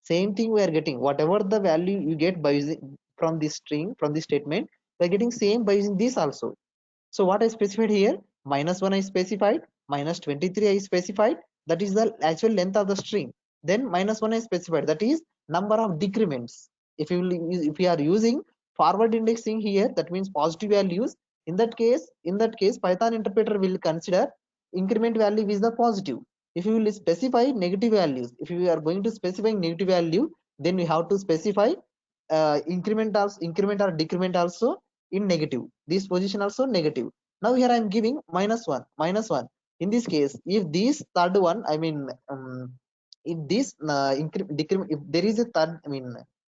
Same thing we are getting. Whatever the value you get by using from this string, from this statement, we are getting same by using this also. So what I specified here, -1 I specified, -23 I specified, that is the actual length of the string. Then -1 I specified, that is number of decrements. If you are using forward indexing here, that means positive values. In that case, Python interpreter will consider increment value is the positive. If you will specify negative values, if you are going to specify negative value, then we have to specify increment or decrement also in negative. This position also negative. Now here I am giving -1. In this case, if this third one, I mean, if this decrement, if there is a third, I mean,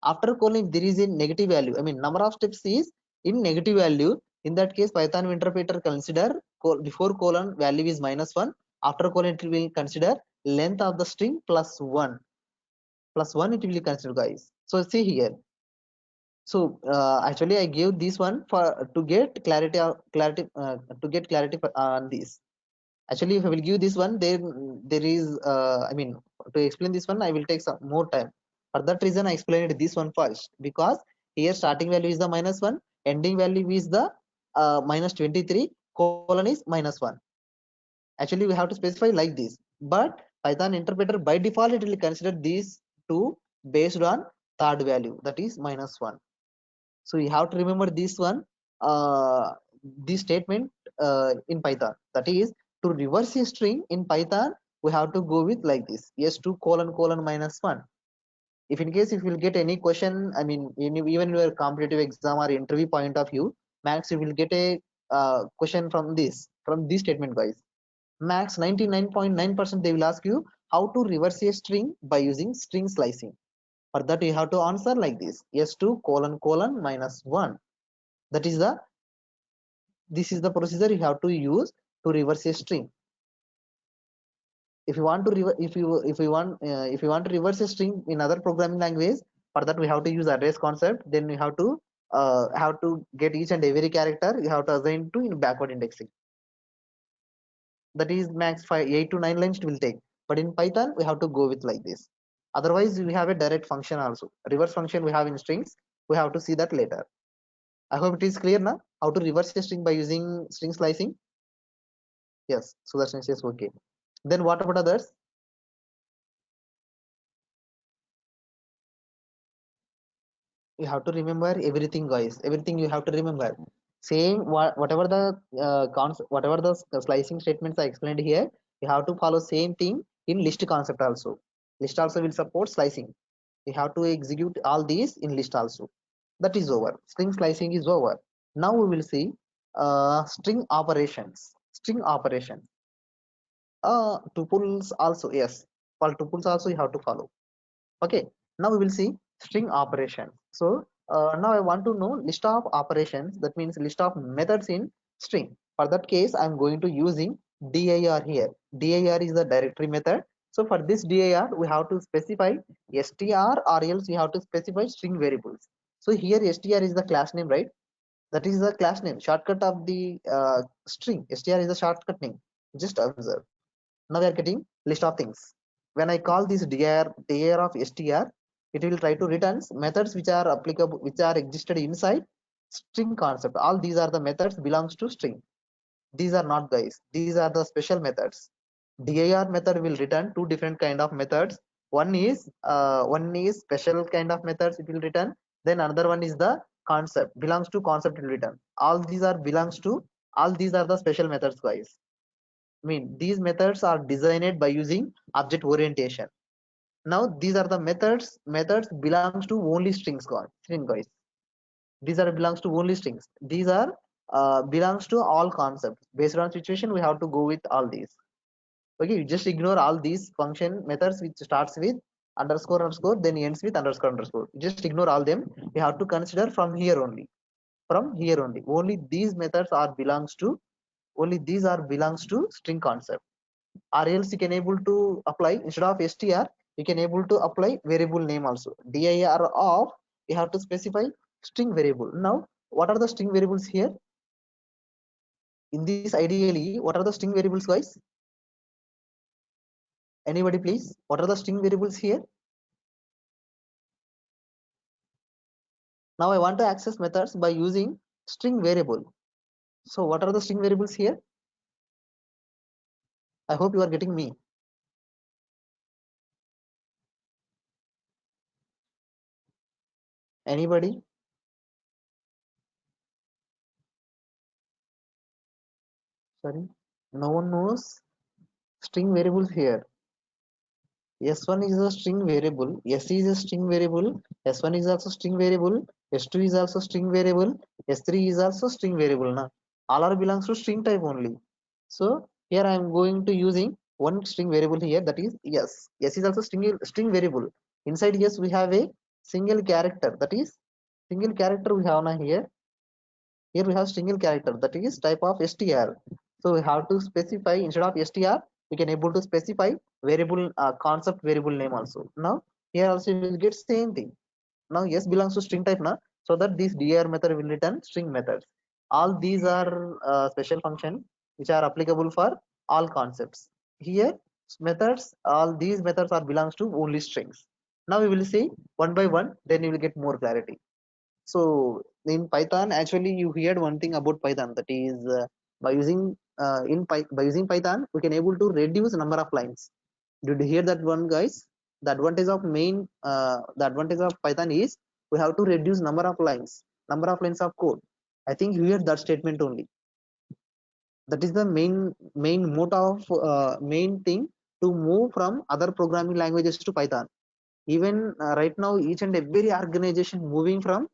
after colon, if there is a negative value, I mean, number of steps is in negative value. In that case, Python interpreter consider before colon value is -1. After colon, it will consider length of the string +1. +1 it will consider, guys. So see here. So actually I gave this one for to get clarity on this. Actually, if I will give this one, then there is I mean, to explain this one I will take some more time. For that reason I explained this one first, because here starting value is the -1, ending value is the -23, colon is -1. Actually we have to specify like this, but Python interpreter by default it will consider these two based on third value, that is -1. So you have to remember this one, this statement in Python, that is to reverse a string in Python we have to go with like this, s2 colon colon -1. If in case if you will get any question, I mean, even your competitive exam or interview point of view, max you will get a question from this statement, guys. Max 99.9% they will ask you how to reverse a string by using string slicing. For that you have to answer like this, s2 colon colon -1. That is the this is the procedure you have to use to reverse a string. If you want to if you want to reverse a string in other programming language, for that we have to use arrays concept. Then we have to get each and every character you have to assign to in backward indexing. That is max 8 to 9 lines it will take. But in Python we have to go with like this. Otherwise we have a direct function also. Reverse function we have in strings. We have to see that later. I hope it is clear now how to reverse a string by using string slicing. Yes, so that's yes, okay. Then what about others? You have to remember everything, guys. Everything you have to remember. Same whatever the concept, whatever the slicing statements I explained here, you have to follow same thing in list concept also. List also will support slicing. You have to execute all these in list also. That is over. String slicing is over. Now we will see string operations. String operations. Tuples also, yes. For tuples also you have to follow. Okay. Now we will see string operations. So Now I want to know list of operations, that means list of methods in string. For that case I'm going to using dir here. Dir is the directory method. So for this dir we have to specify str, or else we have to specify string variables. So here str is the class name, right? That is the class name, shortcut of the string. Str is the shortcut name. Just observe. Now we are getting list of things. When I call this dir of str, it will try to return methods which are applicable, which are existed inside string concept. All these are the methods belongs to string. These are not, guys, these are the special methods. dir method will return two different kind of methods. One is special kind of methods it will return. Then another one is the concept, belongs to concept will return. All these are belongs to, all these are the special methods, guys. I mean, these methods are designed by using object orientation. Now these are the methods. Methods belongs to only strings, guys. These are belongs to only strings. These are belongs to all concepts. Based on situation, we have to go with all these. Okay, you just ignore all these function methods which starts with underscore underscore, then ends with underscore underscore. Just ignore all them. We have to consider from here only. From here only. Only these methods are belongs to. Only these are belongs to string concept. Or else you can able to apply, instead of str you can able to apply variable name also. Dir of, you have to specify string variable. Now what are the string variables here in this? Ideally, what are the string variables, guys? Anybody please, what are the string variables here? Now I want to access methods by using string variable. So what are the string variables here? I hope you are getting me. Anybody? Sorry, no one knows string variables here. S1 is a string variable, S is a string variable, S1 is also string variable, S2 is also string variable, S3 is also string variable. Na? All are belongs to string type only. So here I am going to using one string variable here, that is S. S is also string variable. Inside S we have a single character, that is single character we have now here. Here we have single character, that is type of str. So we have to specify, instead of str we can able to specify variable concept variable name also. Now here also you will get same thing. Now s belongs to string type now, so that this dir method will return string methods. All these are special function which are applicable for all concepts. Here methods, all these methods are belongs to only strings. Now we will see one by one, then you will get more clarity. So in Python, actually, you heard one thing about Python, that is by using by using Python, we can able to reduce number of lines. Did you hear that one, guys? The advantage of the advantage of Python is we have to reduce number of lines of code. I think you heard that statement only. That is the main motto of main thing to move from other programming languages to Python. Even right now each and every organization moving from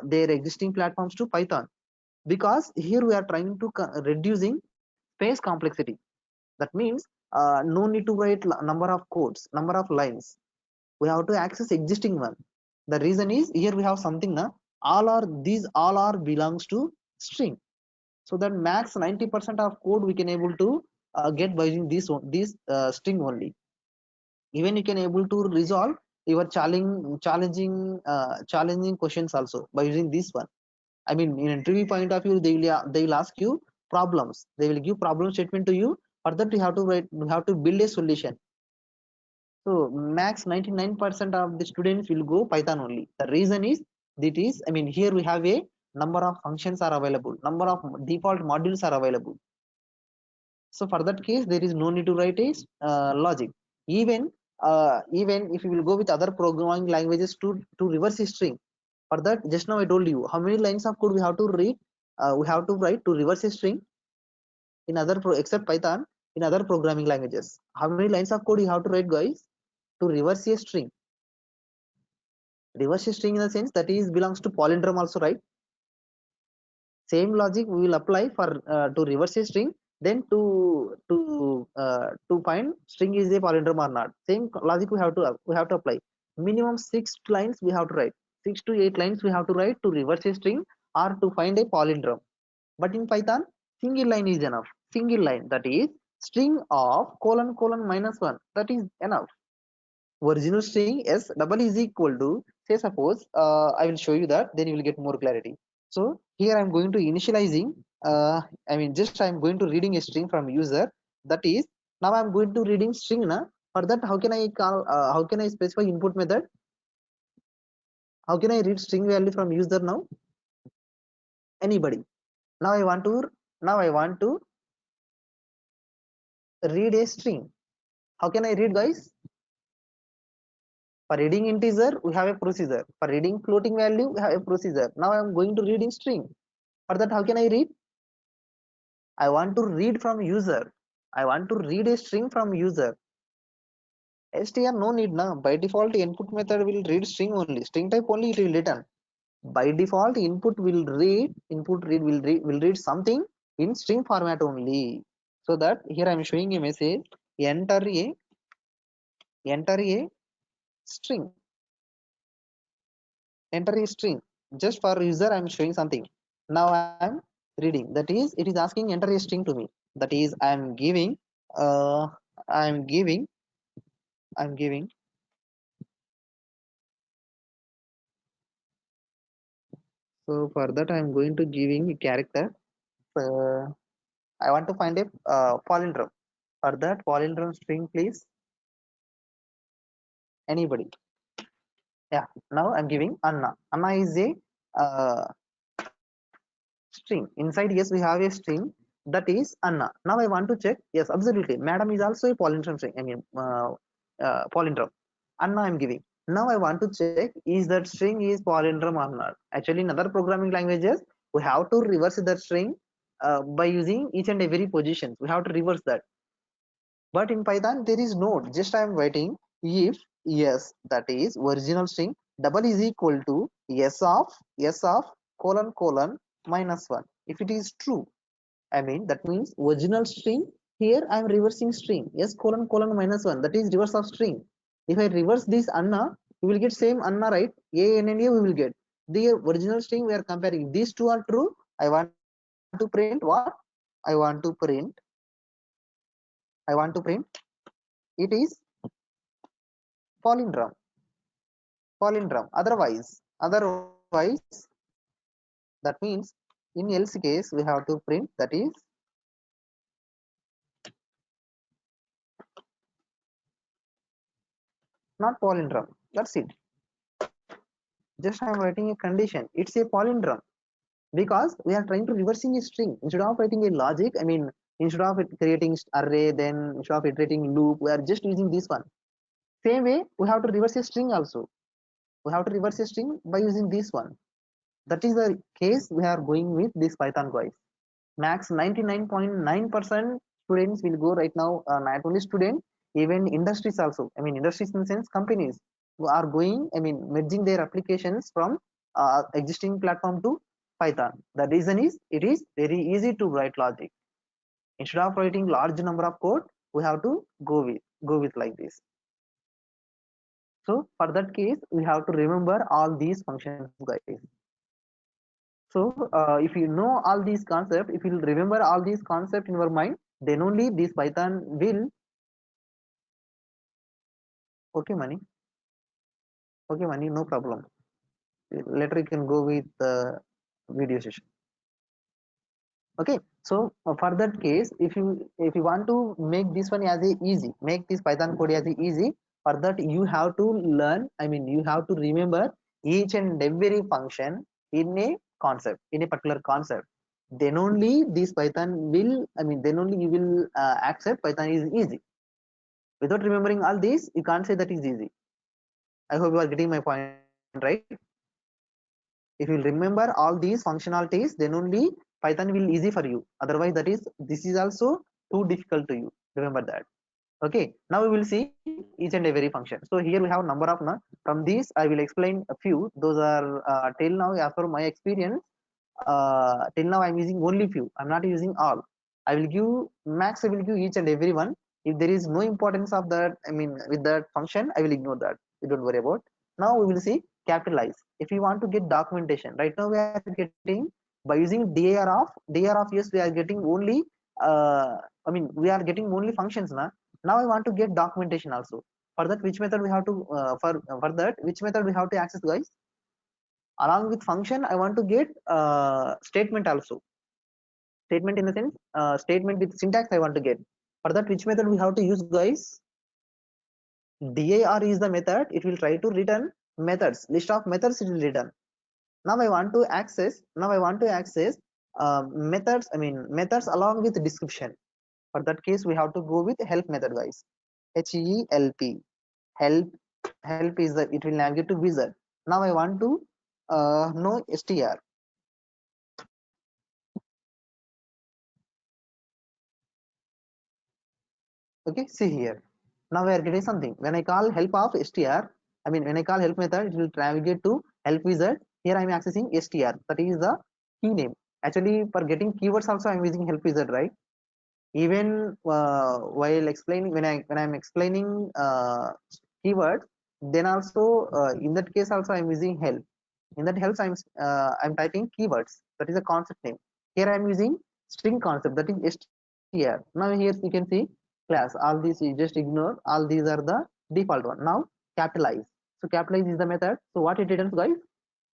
their existing platforms to Python, because here we are trying to reducing space complexity. That means no need to write number of codes, number of lines. We have to access existing one. The reason is here we have something na, all are belongs to string. So that max 90% of code we can able to get by using this string only. Even you can able to resolve your challenging questions also by using this one. I mean, in interview point of view, they will ask you problems, they will give problem statement to you. For that you have to write, you have to build a solution. So max 99% of the students will go Python only. The reason is that is, I mean, here we have a number of functions are available, number of default modules are available. So for that case there is no need to write a logic. Even if you will go with other programming languages to reverse a string, for that just now I told you how many lines of code we have to read, we have to write to reverse a string in other except Python. In other programming languages, how many lines of code you have to write, guys, to reverse a string? Reverse a string in the sense that is belongs to palindrome also, right? Same logic we will apply for to reverse a string, then to find string is a palindrome or not. Same logic we have to apply. Minimum 6 lines we have to write. 6 to 8 lines we have to write to reverse a string or to find a palindrome. But in Python, single line is enough. Single line, that is string of colon colon minus 1, that is enough. Original string s double is equal to, say suppose, I will show you that, then you will get more clarity. So here I'm going to initializing, just I'm going to reading a string from user, that is, now I'm going to reading string na. For that, how can I call, how can I specify input method? How can I read string value from user now? Anybody? Now I want to read a string. How can I read, guys? For reading integer, we have a procedure. For reading floating value, we have a procedure. Now I am going to read in string. For that, how can I read? I want to read from user. I want to read a string from user. str no need now. By default, input method will read string only. String type only it will return. By default, will read something in string format only. So that here I am showing a message. Enter a string. Enter a string. Just for user, I am showing something. Now I am reading. That is, it is asking enter a string to me. That is, I am giving. I am giving. So for that, I am going to giving a character. Uh, I want to find a palindrome. For that, palindrome string, please. Anybody? Yeah. Now I'm giving Anna. Anna is a string. Inside, yes, we have a string, that is Anna. Now I want to check. Yes, absolutely. Madam is also a palindrome string. Palindrome. Anna I'm giving. Now I want to check, is that string is palindrome or not. Actually, in other programming languages, we have to reverse that string by using each and every positions. We have to reverse that. But in Python, there is no. Just I am writing if yes, that is original string double is equal to s of colon colon minus 1. If it is true, that means original string. Here I am reversing string s colon colon minus 1. That is reverse of string. If I reverse this Anna, you will get same Anna, right? A N N A we will get. The original string we are comparing. These two are true. I want to print what? I want to print. It is palindrome. Otherwise, that means in else case we have to print, that is not palindrome. That's it. Just I am writing a condition. It's a palindrome because we are trying to reversing a string instead of writing a logic. Instead of creating array, then instead of iterating loop, we are just using this one. Same way, we have to reverse a string also. We have to reverse a string by using this one. That is the case we are going with this Python, guys. Max 99.9% students will go right now. Not only students, even industries also. Industries in the sense companies who are going. Merging their applications from existing platform to Python. The reason is it is very easy to write logic. Instead of writing large number of code, we have to go with like this. So for that case, we have to remember all these functions, guys. So if you know all these concepts, if you remember all these concepts in your mind, then only this Python will. Okay, money, no problem. Later you can go with the video session. Okay, so for that case, if you want to make this one as a easy, make this Python code as a easy. For that, you have to learn. You have to remember each and every function in a concept, in a particular concept. Then only this Python will. Then only you will accept Python is easy. Without remembering all these, you can't say that is easy. I hope you are getting my point, right? If you remember all these functionalities, then only Python will easy for you. Otherwise, this is also too difficult to you. Remember that. Okay, now we will see each and every function. So here we have number of from these I will explain a few. Those are till now, as per my experience, till now I'm using only few. I'm not using all. I will give max. I will give each and every one. If there is no importance of that, with that function, I will ignore that. You don't worry about. Now we will see capitalize. If you want to get documentation, right now we are getting by using dir of yes, we are getting only I mean we are getting only functions na. Now I want to get documentation also. For that, which method we have to for that which method we have to access, guys? Along with function, I want to get statement also. Statement in the sense statement with syntax I want to get. For that, which method we have to use, guys? dir is the method. It will try to return methods, list of methods it will return. Now I want to access methods, I mean methods along with description. For that case we have to go with help method, guys. help help is the, it will navigate to wizard. Now I want to know str. Okay, see here. Now we are getting something. When I call help of str, I mean when I call help method, it will navigate to help wizard. Here I am accessing str. That is the key name. Actually, for getting keywords also I am using help wizard, right? Even while explaining, when I'm explaining keywords, then also in that case also I'm using help. In that helps I'm typing keywords. That is a concept name. Here I'm using string concept, that is str. Now here you can see class. All these you just ignore. All these are the default one. Now capitalize. So capitalize is the method. So what it returns, guys?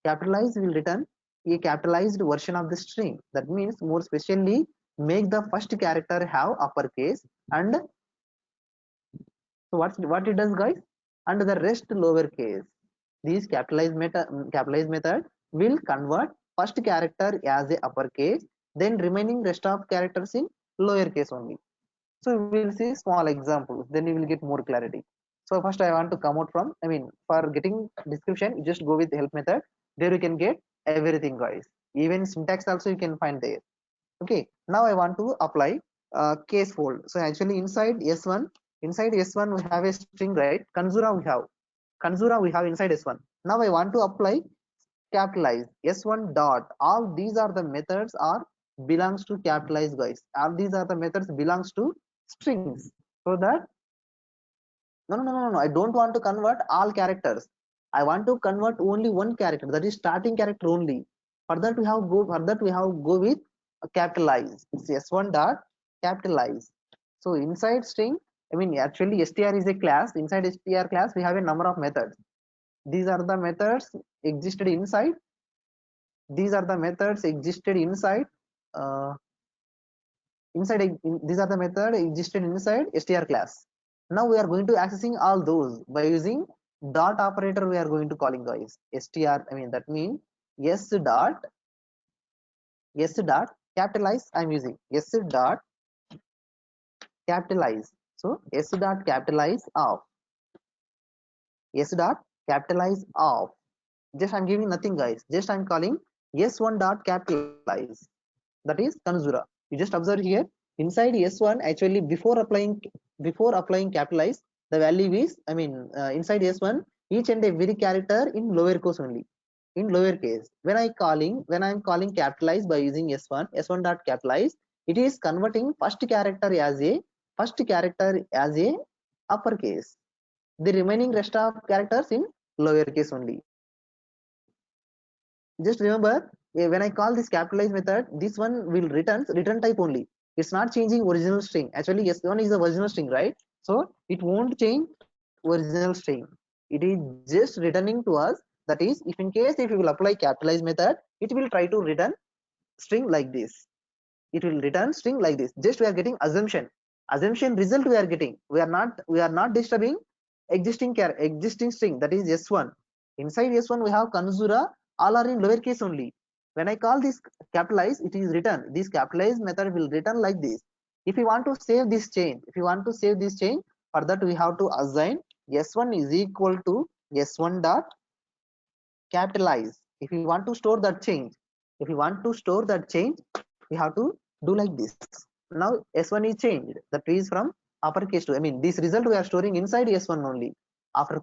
Capitalize will return a capitalized version of the string. That means more specially make the first character have uppercase, and so what it does, guys? And the rest lowercase. These capitalize method will convert first character as a uppercase, then remaining rest of characters in lowercase only. So we will see small examples, then you will get more clarity. So first I want to come out from, I mean for getting description, you just go with help method. There you can get everything, guys. Even syntax also you can find there. Okay, now I want to apply case fold. So actually inside s1 we have a string, right? Kanzura we have inside s1. Now I want to apply capitalize s1 dot. All these are the methods are belongs to capitalize, guys. All these are the methods belongs to strings. So that no, I don't want to convert all characters. I want to convert only one character, that is starting character only. For that we have go with capitalize. It's s1 dot capitalize. So inside string, I mean actually str is a class. Inside str class we have a number of methods. These are the methods existed inside. These are the methods existed inside. Uh, these are the method existed inside str class. Now we are going to accessing all those by using dot operator. We are going to calling, guys, str. I mean that means s dot capitalize. I'm using s dot capitalize. So s dot capitalize of s dot capitalize of. Just I'm giving nothing, guys. Just I'm calling s1 dot capitalize. That is Kanzura. You just observe here inside s1. Actually before applying capitalize, the value is, I mean inside s1 each and every character in lower case only, in lowercase. When I'm calling capitalize by using s1 dot capitalize, it is converting first character as a uppercase, the remaining rest of characters in lowercase only. Just remember, when I call this capitalize method, this one will return type only. It's not changing original string. Actually s1 is the original string, right? So it won't change original string. It is just returning to us. That is, if in case if you will apply capitalize method, it will try to return string like this. It will return string like this. Just we are getting assumption result we are getting. We are not disturbing existing string, that is s1. Inside s1 we have Kanzura. All are in lowercase only. When I call this capitalize, it is written, this capitalize method will return like this. If you want to save this change, for that we have to assign s1 is equal to s1 dot capitalize. If you want to store that change, we have to do like this. Now s1 is changed, that is from uppercase to, I mean this result we are storing inside s1 only. After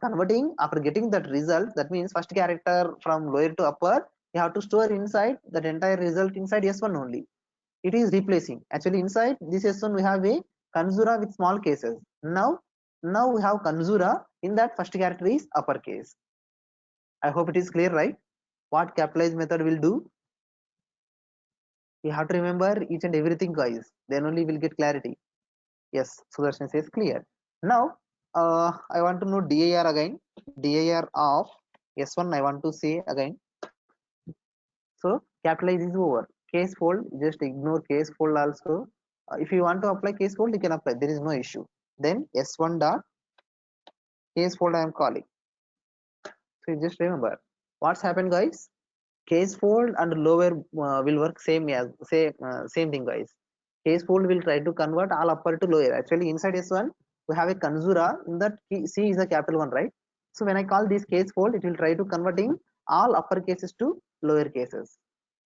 getting that result, that means first character from lower to upper, you have to store inside that entire result inside s1 only. It is replacing. Actually inside this s1 we have a Kanzura with small cases. Now we have Kanzura, in that first character is uppercase. I hope it is clear, right? What capitalize method will do? You have to remember each and everything, guys. Then only will get clarity. Yes, Sudarshan says clear. Now I want to know dir again. Dir of s1 I want to say again. So capitalize is over. Case fold, just ignore case fold also. If you want to apply case fold, you can apply, there is no issue. Then s1 dot case fold I am calling. So you just remember what's happened, guys. Case fold and lower will work same thing, guys. Case fold will try to convert all upper to lower. Actually inside s1 we have a kanzura in that c is a capital one, right? So when I call this case fold, it will try to converting all upper cases to lower cases.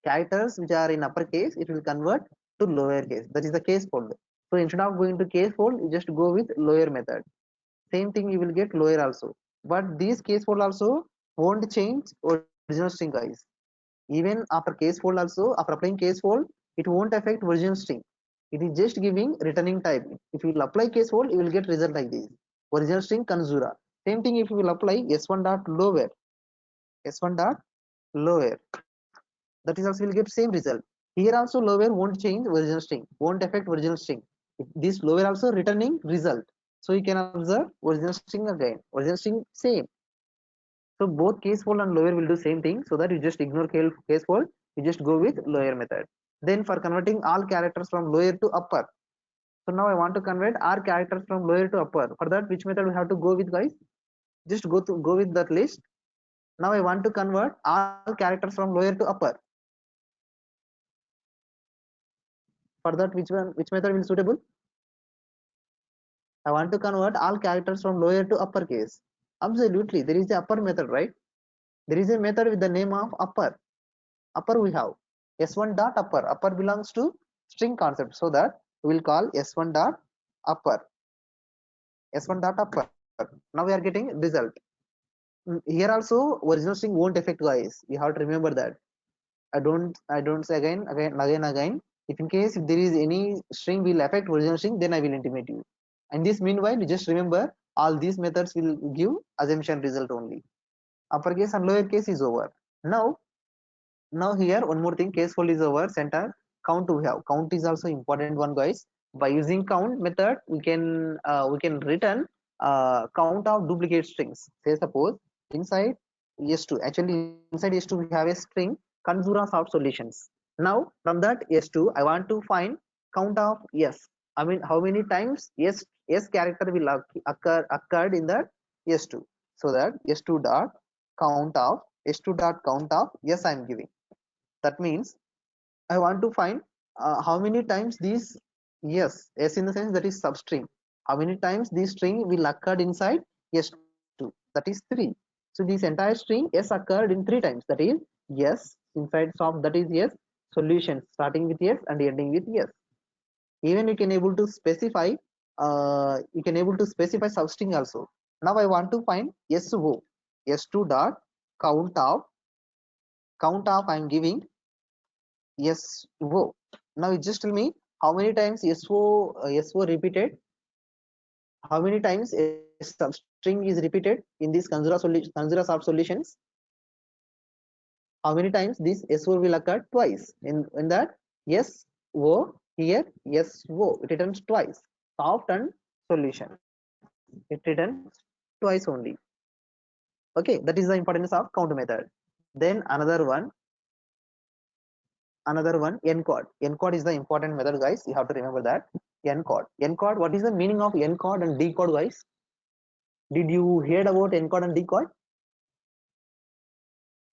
Characters which are in uppercase, it will convert to lower case. That is the case fold. So instead of going to case fold, you just go with lower method. Same thing you will get lower also. But these case fold also won't change original string, guys. Even after case fold also, after applying case fold, it won't affect original string. It is just giving returning type. If you will apply case fold, you will get result like this. Original string kanzura. Same thing if you will apply s1 dot lower, s1 dot lower, that is also will get same result. Here also lower won't change original string, won't affect original string. This lower also returning result. So you can observe original string again, original string same. So both case fold and lower will do same thing, so that you just ignore case fold, you just go with lower method. Then for converting all characters from lower to upper, so now I want to convert all characters from lower to upper. For that, which method we have to go with, guys? Just go with that list. Now I want to convert all characters from lower to upper. For that, which method will suitable? I want to convert all characters from lower to uppercase. Absolutely, there is the upper method, right? There is a method with the name of upper. Upper we have s1 dot upper. Upper belongs to string concept, so that we will call s1 dot upper. S1 dot upper. Now we are getting result. Here also original string won't affect, guys. You have to remember that. I don't say again. If in case if there is any string will affect original string, then I will intimate you. And this meanwhile, you just remember all these methods will give assumption result only. Uppercase and lowercase is over. Now here one more thing, case fold is over. Center count we have. Count is also important one, guys. By using count method, we can return count of duplicate strings. Say suppose inside s2, actually inside s2 we have a string Kanzura soft solutions. Now from that s2 I want to find count of s. I mean how many times s character will occurred in that s2. So that s2 dot count of yes I am giving. That means I want to find how many times these yes in the sense that is substring. How many times this string will occur inside s2? That is 3. So this entire string s occurred in 3 times. That is yes inside soft, that is yes solutions starting with yes and ending with yes. Even you can able to specify substring also. Now I want to find so s2 dot count of I am giving yes wo. Now you just tell me how many times so repeated, how many times a substring is repeated in this Kanzura soft solutions. How many times this so will occur? Twice. In that yes wo, here yes wo, it returns twice. Soft and solution, it returns twice only. Okay, that is the importance of count method. Then another one encode. Encode is the important method, guys. You have to remember that. Encode, what is the meaning of encode and decode, guys? Did you hear about encode and decode?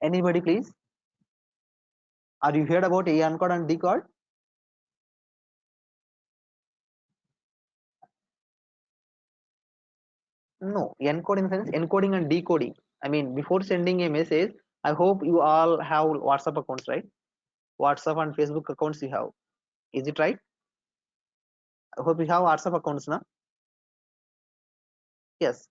Anybody please? Are you heard about encode and decode? No, encode in the sense encoding and decoding. I mean before sending a message, I hope you all have WhatsApp accounts, right? WhatsApp and Facebook accounts you have. Is it right? I hope you have WhatsApp accounts now. Yes.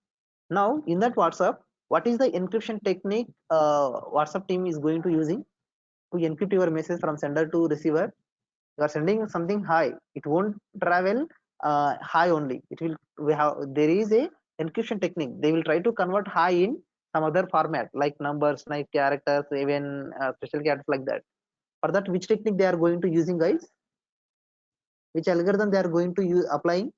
Now in that WhatsApp, what is the encryption technique WhatsApp team is going to using to encrypt your message from sender to receiver? You are sending something high, it won't travel high only. It will, we have, there is a encryption technique. They will try to convert high in some other format like numbers, like characters, even special characters like that. For that, which technique they are going to using, guys? Which algorithm they are going to use applying?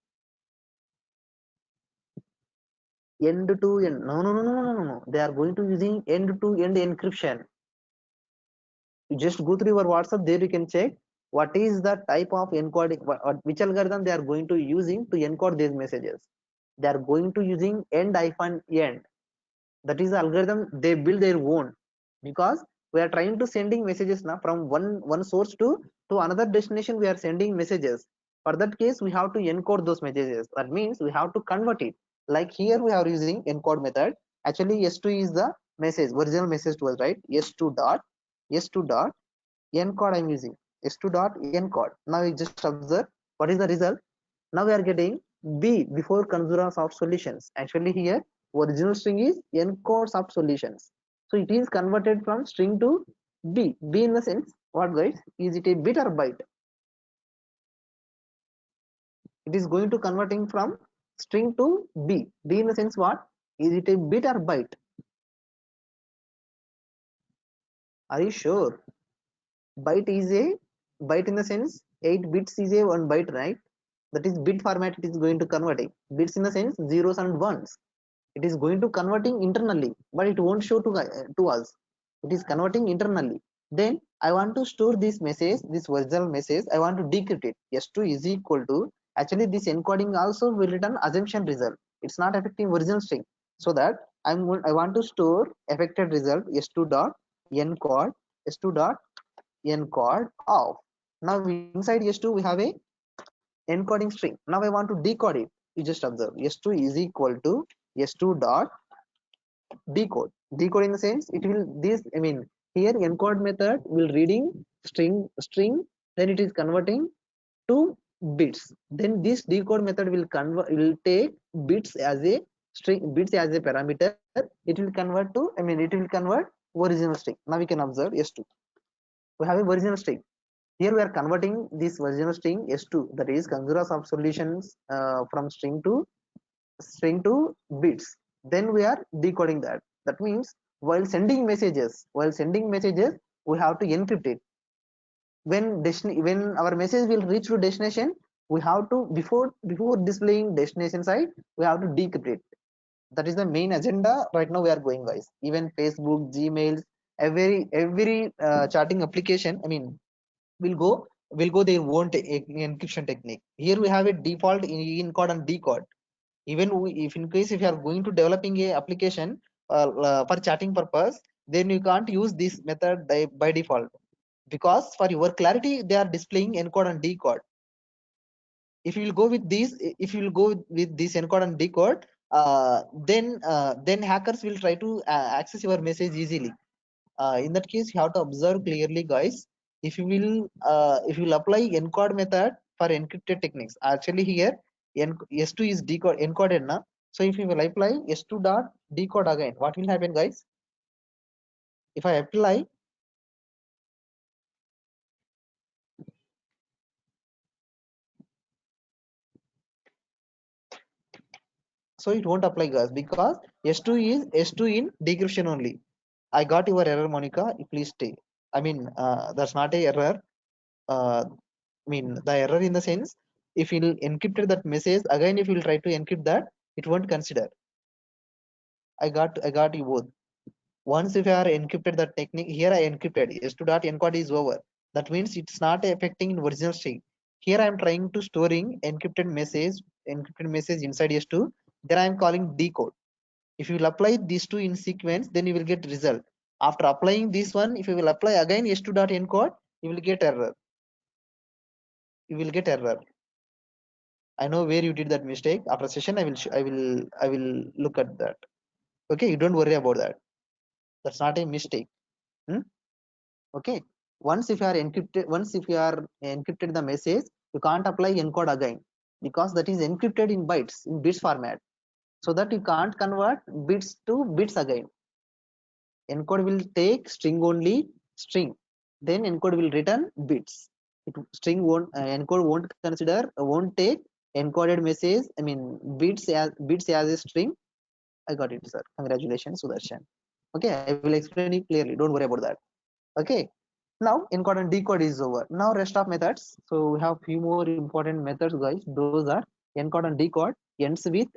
End to end. No, no, no, no, no, no, no. They are going to using end to end encryption. You just go through your WhatsApp, there you can check what is the type of encoding, which algorithm they are going to using to encode these messages. They are going to using end hyphen end. That is the algorithm they build their own, because we are trying to sending messages now from one source to another destination. We are sending messages. For that case, we have to encode those messages. That means we have to convert it. Like here we are using encode method. Actually s2 is the message, original message to us, right? s2 dot encode I'm using. s2 dot encode. Now we just observe what is the result. Now we are getting b before Kanzura soft solutions. Actually here original string is encode soft solutions, so it is converted from string to b in the sense what, guys? Is it a bit or byte? It is going to converting from string to b in the sense what? Is it a bit or byte? Are you sure? Byte is a byte in the sense 8 bits is a 1 byte, right? That is bit format. It is going to converting bits in the sense zeros and ones. It is going to converting internally, but it won't show to us. It is converting internally. Then I want to store this message, this original message, I want to decrypt it. s2 is equal to, actually this encoding also will return assumption result. It's not affecting original string. So that I want to store affected result s2 dot encode, s2 dot encode of. Now inside s2 we have a encoding string. Now I want to decode it. You just observe s2 is equal to s2 dot decode in the sense it will this, I mean, here encode method will reading string, then it is converting to bits. Then this decode method will convert, will take bits as a string, bits as a parameter. It will convert to, I mean, it will convert original string. Now we can observe s2, we have a original string. Here we are converting this original string s2, that is Kanzura of solutions, from string to bits. Then we are decoding that. That means while sending messages we have to encrypt it. When our message will reach to destination, we have to, before displaying destination side, we have to decrypt it. That is the main agenda right now we are going, guys. Even Facebook, Gmails, every chatting application, I mean, will go their own encryption technique. Here we have a default encode and decode. Even if in case if you are going to developing a application for chatting purpose, then you can't use this method by default, because for your clarity they are displaying encode and decode. If you will go with this, if you will go with this encode and decode, then hackers will try to access your message easily. In that case you have to observe clearly, guys. If you will apply encode method for encrypted techniques, actually here s2 is decode encoded now. So if you will apply s2 dot decode again, what will happen, guys? If I apply, so it won't apply, guys, because s2 is s2 in decryption only. I got your error, Monica, please stay. I mean, that's not a error. I mean, the error in the sense, if you'll encrypted that message again, if you'll try to encrypt that, it won't consider. I got you both. Once if you are encrypted that technique, here I encrypted s2 dot encode is over. That means it's not affecting in original string. Here I am trying to storing encrypted message inside s2. Then I am calling decode. If you will apply these two in sequence, then you will get result. After applying this one, if you will apply again s2 dot encode, you will get error. You will get error. I know where you did that mistake. After session, I will look at that. Okay, you don't worry about that. That's not a mistake. Hmm? Okay. Once if you are encrypted the message, you can't apply encode again, because that is encrypted in bytes, in bits format. So that you can't convert bits to bits again. Encode will take string only, string. Then encode will return bits. String won't, encode won't consider, won't take encoded message, I mean bits as a string. I got it, sir. Congratulations, Sudarshan. Okay, I will explain it clearly. Don't worry about that. Okay. Now encode and decode is over. Now rest of methods. So we have few more important methods, guys. Those are encode and decode, ends with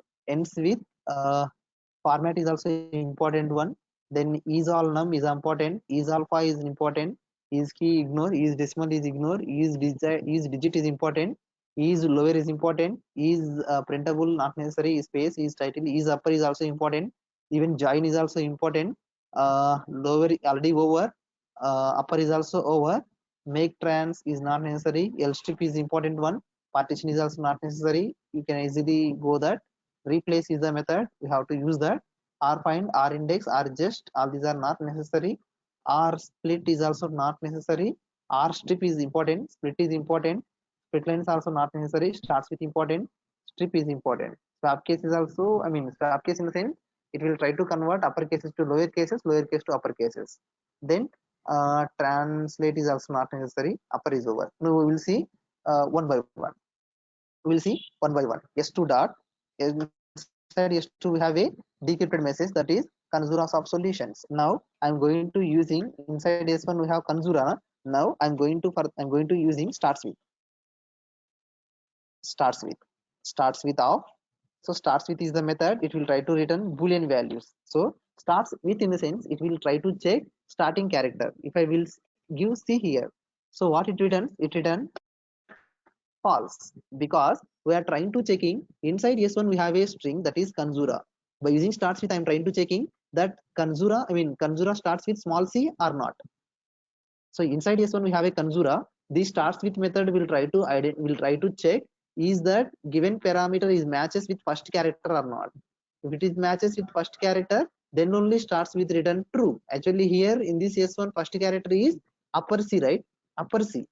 format is also important one. Then is all num is important, is alpha is important, is key ignore, is decimal is ignore, is digit is important, is lower is important, is printable not necessary, is space, is title, is upper is also important, even join is also important, lower already over, upper is also over, make trans is not necessary, lstrip is important one, partition is also not necessary, you can easily go that, replace is the method, we have to use that, r find, r index, r just, all these are not necessary, r split is also not necessary, r strip is important, split is important, split line is also not necessary, starts with important, strip is important, swap case is also, I mean swap case in the sense it will try to convert upper cases to lower cases, lower case to upper cases. Then translate is also not necessary, upper is over. Now we will see one by one. We will see one by one. S2 dot, inside S2 we have a decrypted message, that is Kanzura of solutions. Now I'm going to using, inside S1 we have Kanzura. Now I'm going to using starts with of. So starts with is the method, it will try to return boolean values. So starts with in the sense it will try to check starting character. If I will give C here, so what it returns, it returns false, because we are trying to checking inside S1 we have a string, that is Kanzura. By using starts with, I'm trying to checking that Kanzura starts with small c or not. So inside S1 we have a Kanzura. This starts with method will try to check is that given parameter is matches with first character or not. If it is matches with first character, then only starts with return true. Actually here in this S1 first character is upper C, right? Upper C.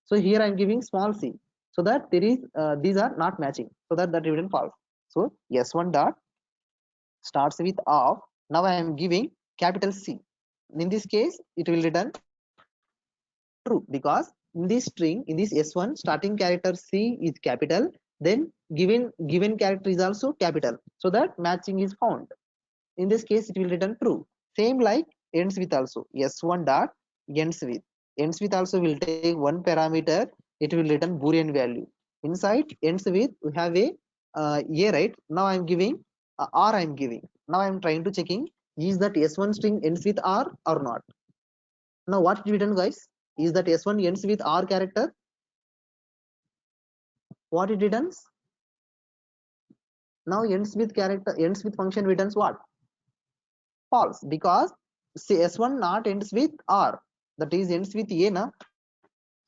So here I am giving small c, so that there is these are not matching, so that return false. So S1 dot starts with of. Now I am giving capital C. In this case, it will return true, because in this string, in this S1 starting character C is capital, then given character is also capital, so that matching is found. In this case it will return true. Same like ends with also, S1 dot ends with also will take one parameter, it will return boolean value. Inside ends with we have a right. Now I am giving r, I am giving, now I am trying to checking is that S1 string ends with r or not. Now what it return, guys, is that S1 ends with r character. What it returns? Now ends with function returns what? False, because say S1 not ends with r, that is ends with a na,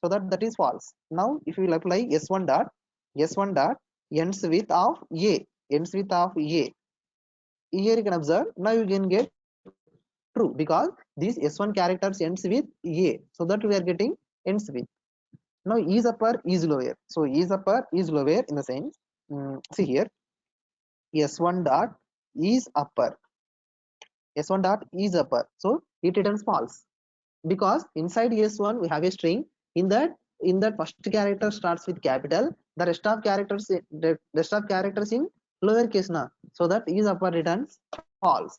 so that is false. Now if you will apply S1 dot ends with of a, ends with of a, here you can observe, now you can get true, because these S1 characters ends with a, so that we are getting ends with. Now is upper is lower, so is upper is lower in the sense, see here S1 dot is upper, S1 dot is upper, so it returns false, because inside S1 we have a string, in that first character starts with capital, the rest of characters in lowercase na, so that is upper returns false.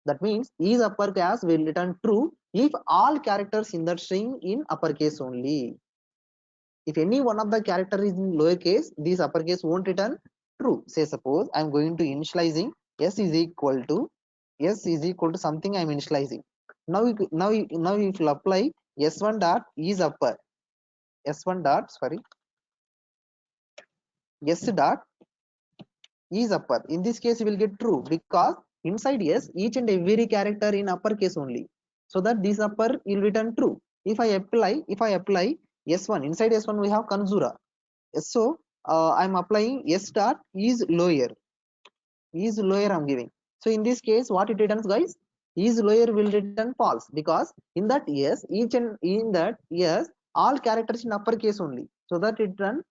That means is uppercase will return true if all characters in that string in uppercase only. If any one of the character is in lowercase, this uppercase won't return true. Say suppose I'm going to initializing s is equal to something I'm initializing. Now if you apply s1 dot is upper, s1 dot sorry s dot is upper. In this case, you will get true, because inside s each and every character in uppercase only, so that this upper will return true. If I apply s1, inside s1 we have Kanzura. So I'm applying s dot is lower. I'm giving. So in this case, what it returns, guys? Is lower will return false, because in that yes, all characters in uppercase only, so that it return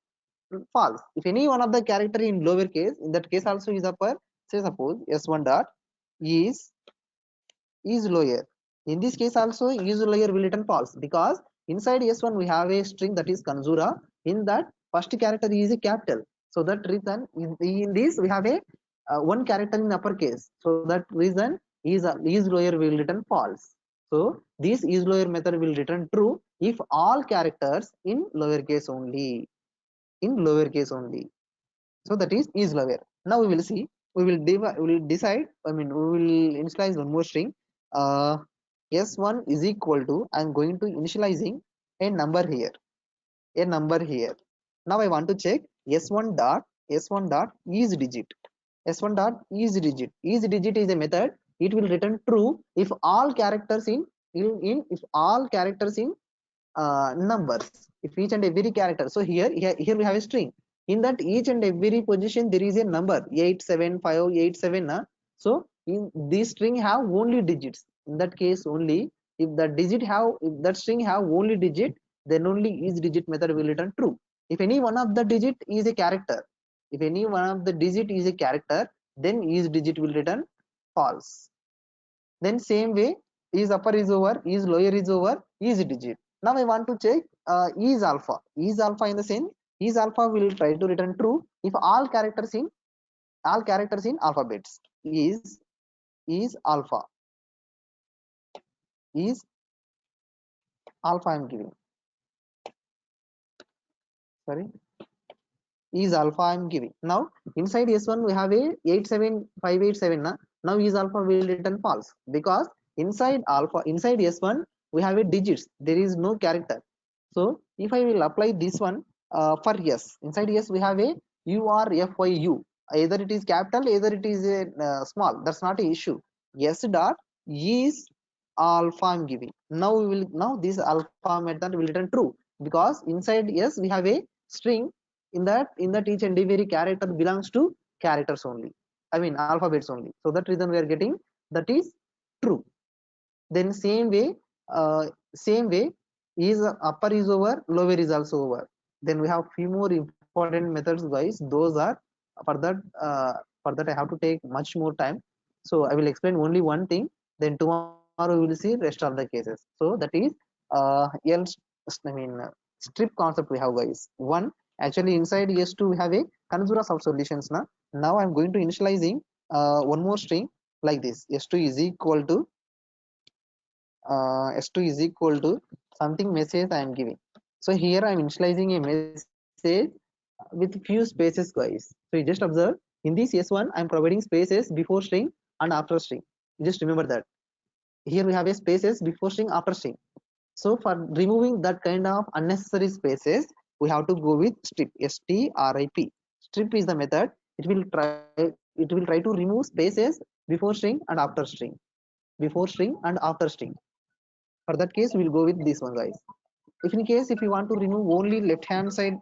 false. If any one of the character in lowercase, in that case also is upper. Say suppose s1 dot is lower. In this case also is lower will return false, because inside s1 we have a string, that is Kanzura. In that first character is a capital, so that return in this we have a one character in uppercase, so that reason is lower will return false. So this is lower method will return true if all characters in lowercase only, in lowercase only. So that is lower. Now we will see, we will decide, I mean we will initialize one more string. S1 is equal to, I'm going to initializing a number here, a number here. Now I want to check s1 dot is digit. S1 dot is digit is a method. It will return true if all characters in if all characters in numbers, if each and every character. So here we have a string. In that each and every position there is a number 87587. So in this string have only digits. In that case only, if the digit have, if that string have only digit, then only is digit method will return true. If any one of the digit is a character, if any one of the digit is a character, then is digit will return false. Then same way, is upper is over, is lower is over, is digit. Now I want to check is alpha. Is alpha in the sense, is alpha will try to return true if all characters in alphabets. Is alpha, is alpha I'm giving, sorry, is alpha I'm giving. Now inside S1 we have a 87587. Now is alpha will return false because inside alpha, inside S1 we have a digits, there is no character. So if I will apply this one for S, inside S we have a URFYU, either it is capital, either it is a small, that's not an issue. S dot is alpha I'm giving. Now we will, now this alpha method will return true because inside S we have a string. In that each and every character belongs to characters only, I mean alphabets only. So that reason we are getting that is true. Then same way is upper is over, lower is also over. Then we have few more important methods guys. Those are, for that for that I have to take much more time, so I will explain only one thing. Then tomorrow we will see rest of the cases. So that is L, I mean strip concept we have guys. One, actually inside S2 we have a conjurers of solutions. Now I'm going to initializing one more string like this. S2 is equal to S2 is equal to something message I am giving. So here I am initializing a message with few spaces guys. So you just observe, in this S1 I am providing spaces before string and after string. Just remember that here we have a spaces before string, after string. So for removing that kind of unnecessary spaces, we have to go with strip, strip. Strip is the method. It will try to remove spaces before string and after string, before string and after string. For that case we'll go with this one guys. If in case if you want to remove only left hand side,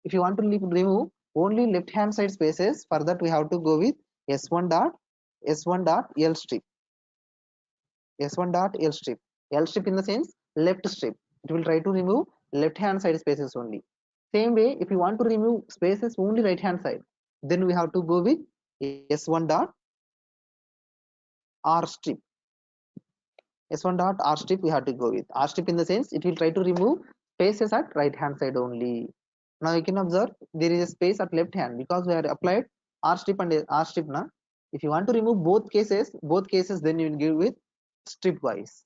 if you want to remove only left hand side spaces, for that we have to go with s1 dot l strip, s1 dot l strip. L strip in the sense left strip, it will try to remove left hand side spaces only. Same way if you want to remove spaces only right hand side, then we have to go with s1 dot r strip. S1 dot R strip we have to go with. R strip in the sense it will try to remove spaces at right hand side only. Now you can observe there is a space at left hand because we have applied R strip and R strip. If you want to remove both cases, then you will give with strip wise.